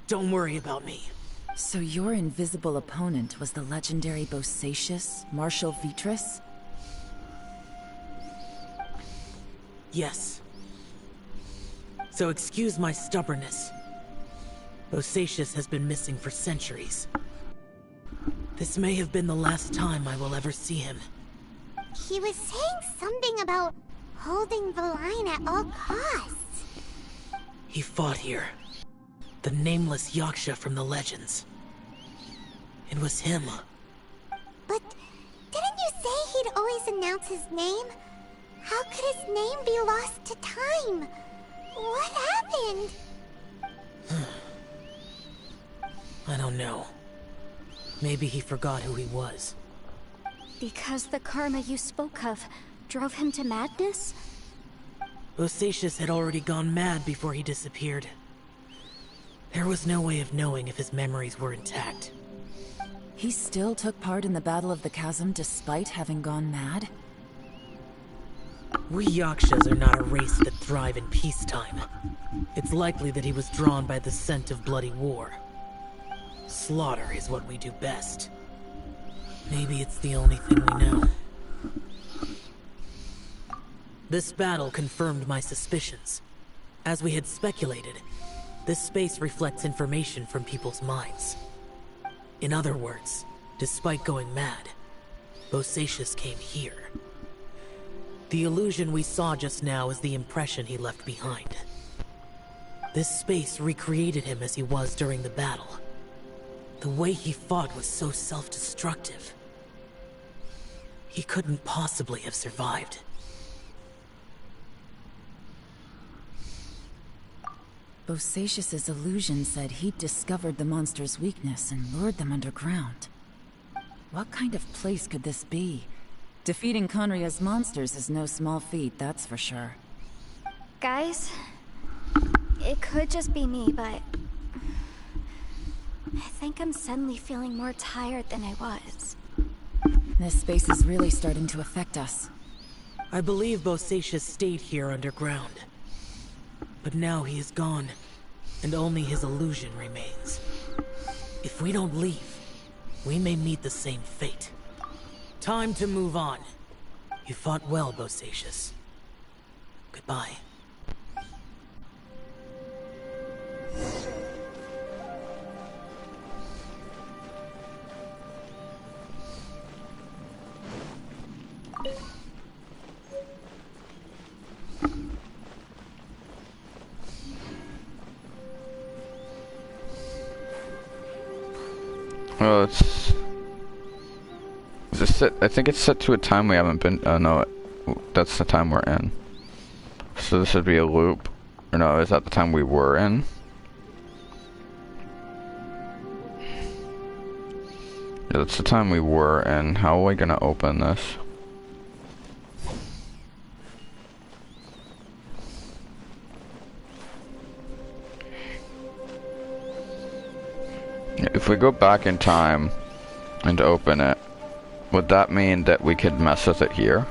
Don't worry about me. So your invisible opponent was the legendary Bosacius, Marshal Vitras? Yes. So excuse my stubbornness. Bosacius has been missing for centuries. This may have been the last time I will ever see him. He was saying something about holding the line at all costs. He fought here. The nameless Yaksha from the legends. It was him. But didn't you say he'd always announce his name? How could his name be lost to time? What happened? I don't know. Maybe he forgot who he was. Because the karma you spoke of drove him to madness? Bosacius had already gone mad before he disappeared. There was no way of knowing if his memories were intact. He still took part in the Battle of the Chasm despite having gone mad? We Yakshas are not a race that thrive in peacetime. It's likely that he was drawn by the scent of bloody war. Slaughter is what we do best. Maybe it's the only thing we know. This battle confirmed my suspicions. As we had speculated, this space reflects information from people's minds. In other words, despite going mad, Bosacius came here. The illusion we saw just now is the impression he left behind. This space recreated him as he was during the battle. The way he fought was so self-destructive. He couldn't possibly have survived. Bosacius's illusion said he'd discovered the monster's weakness and lured them underground. What kind of place could this be? Defeating Conria's monsters is no small feat, that's for sure. Guys, it could just be me, but I think I'm suddenly feeling more tired than I was. This space is really starting to affect us. I believe Bosacius stayed here underground. But now he is gone, and only his illusion remains. If we don't leave, we may meet the same fate. Time to move on. You fought well, Bosacius. Goodbye. Well, it's set, I think it's set to a time we haven't been. No, that's the time we're in. So this would be a loop. Or no, is that the time we were in? Yeah, that's the time we were in. How are we gonna open this? If we go back in time and open it, would that mean that we could mess with it here?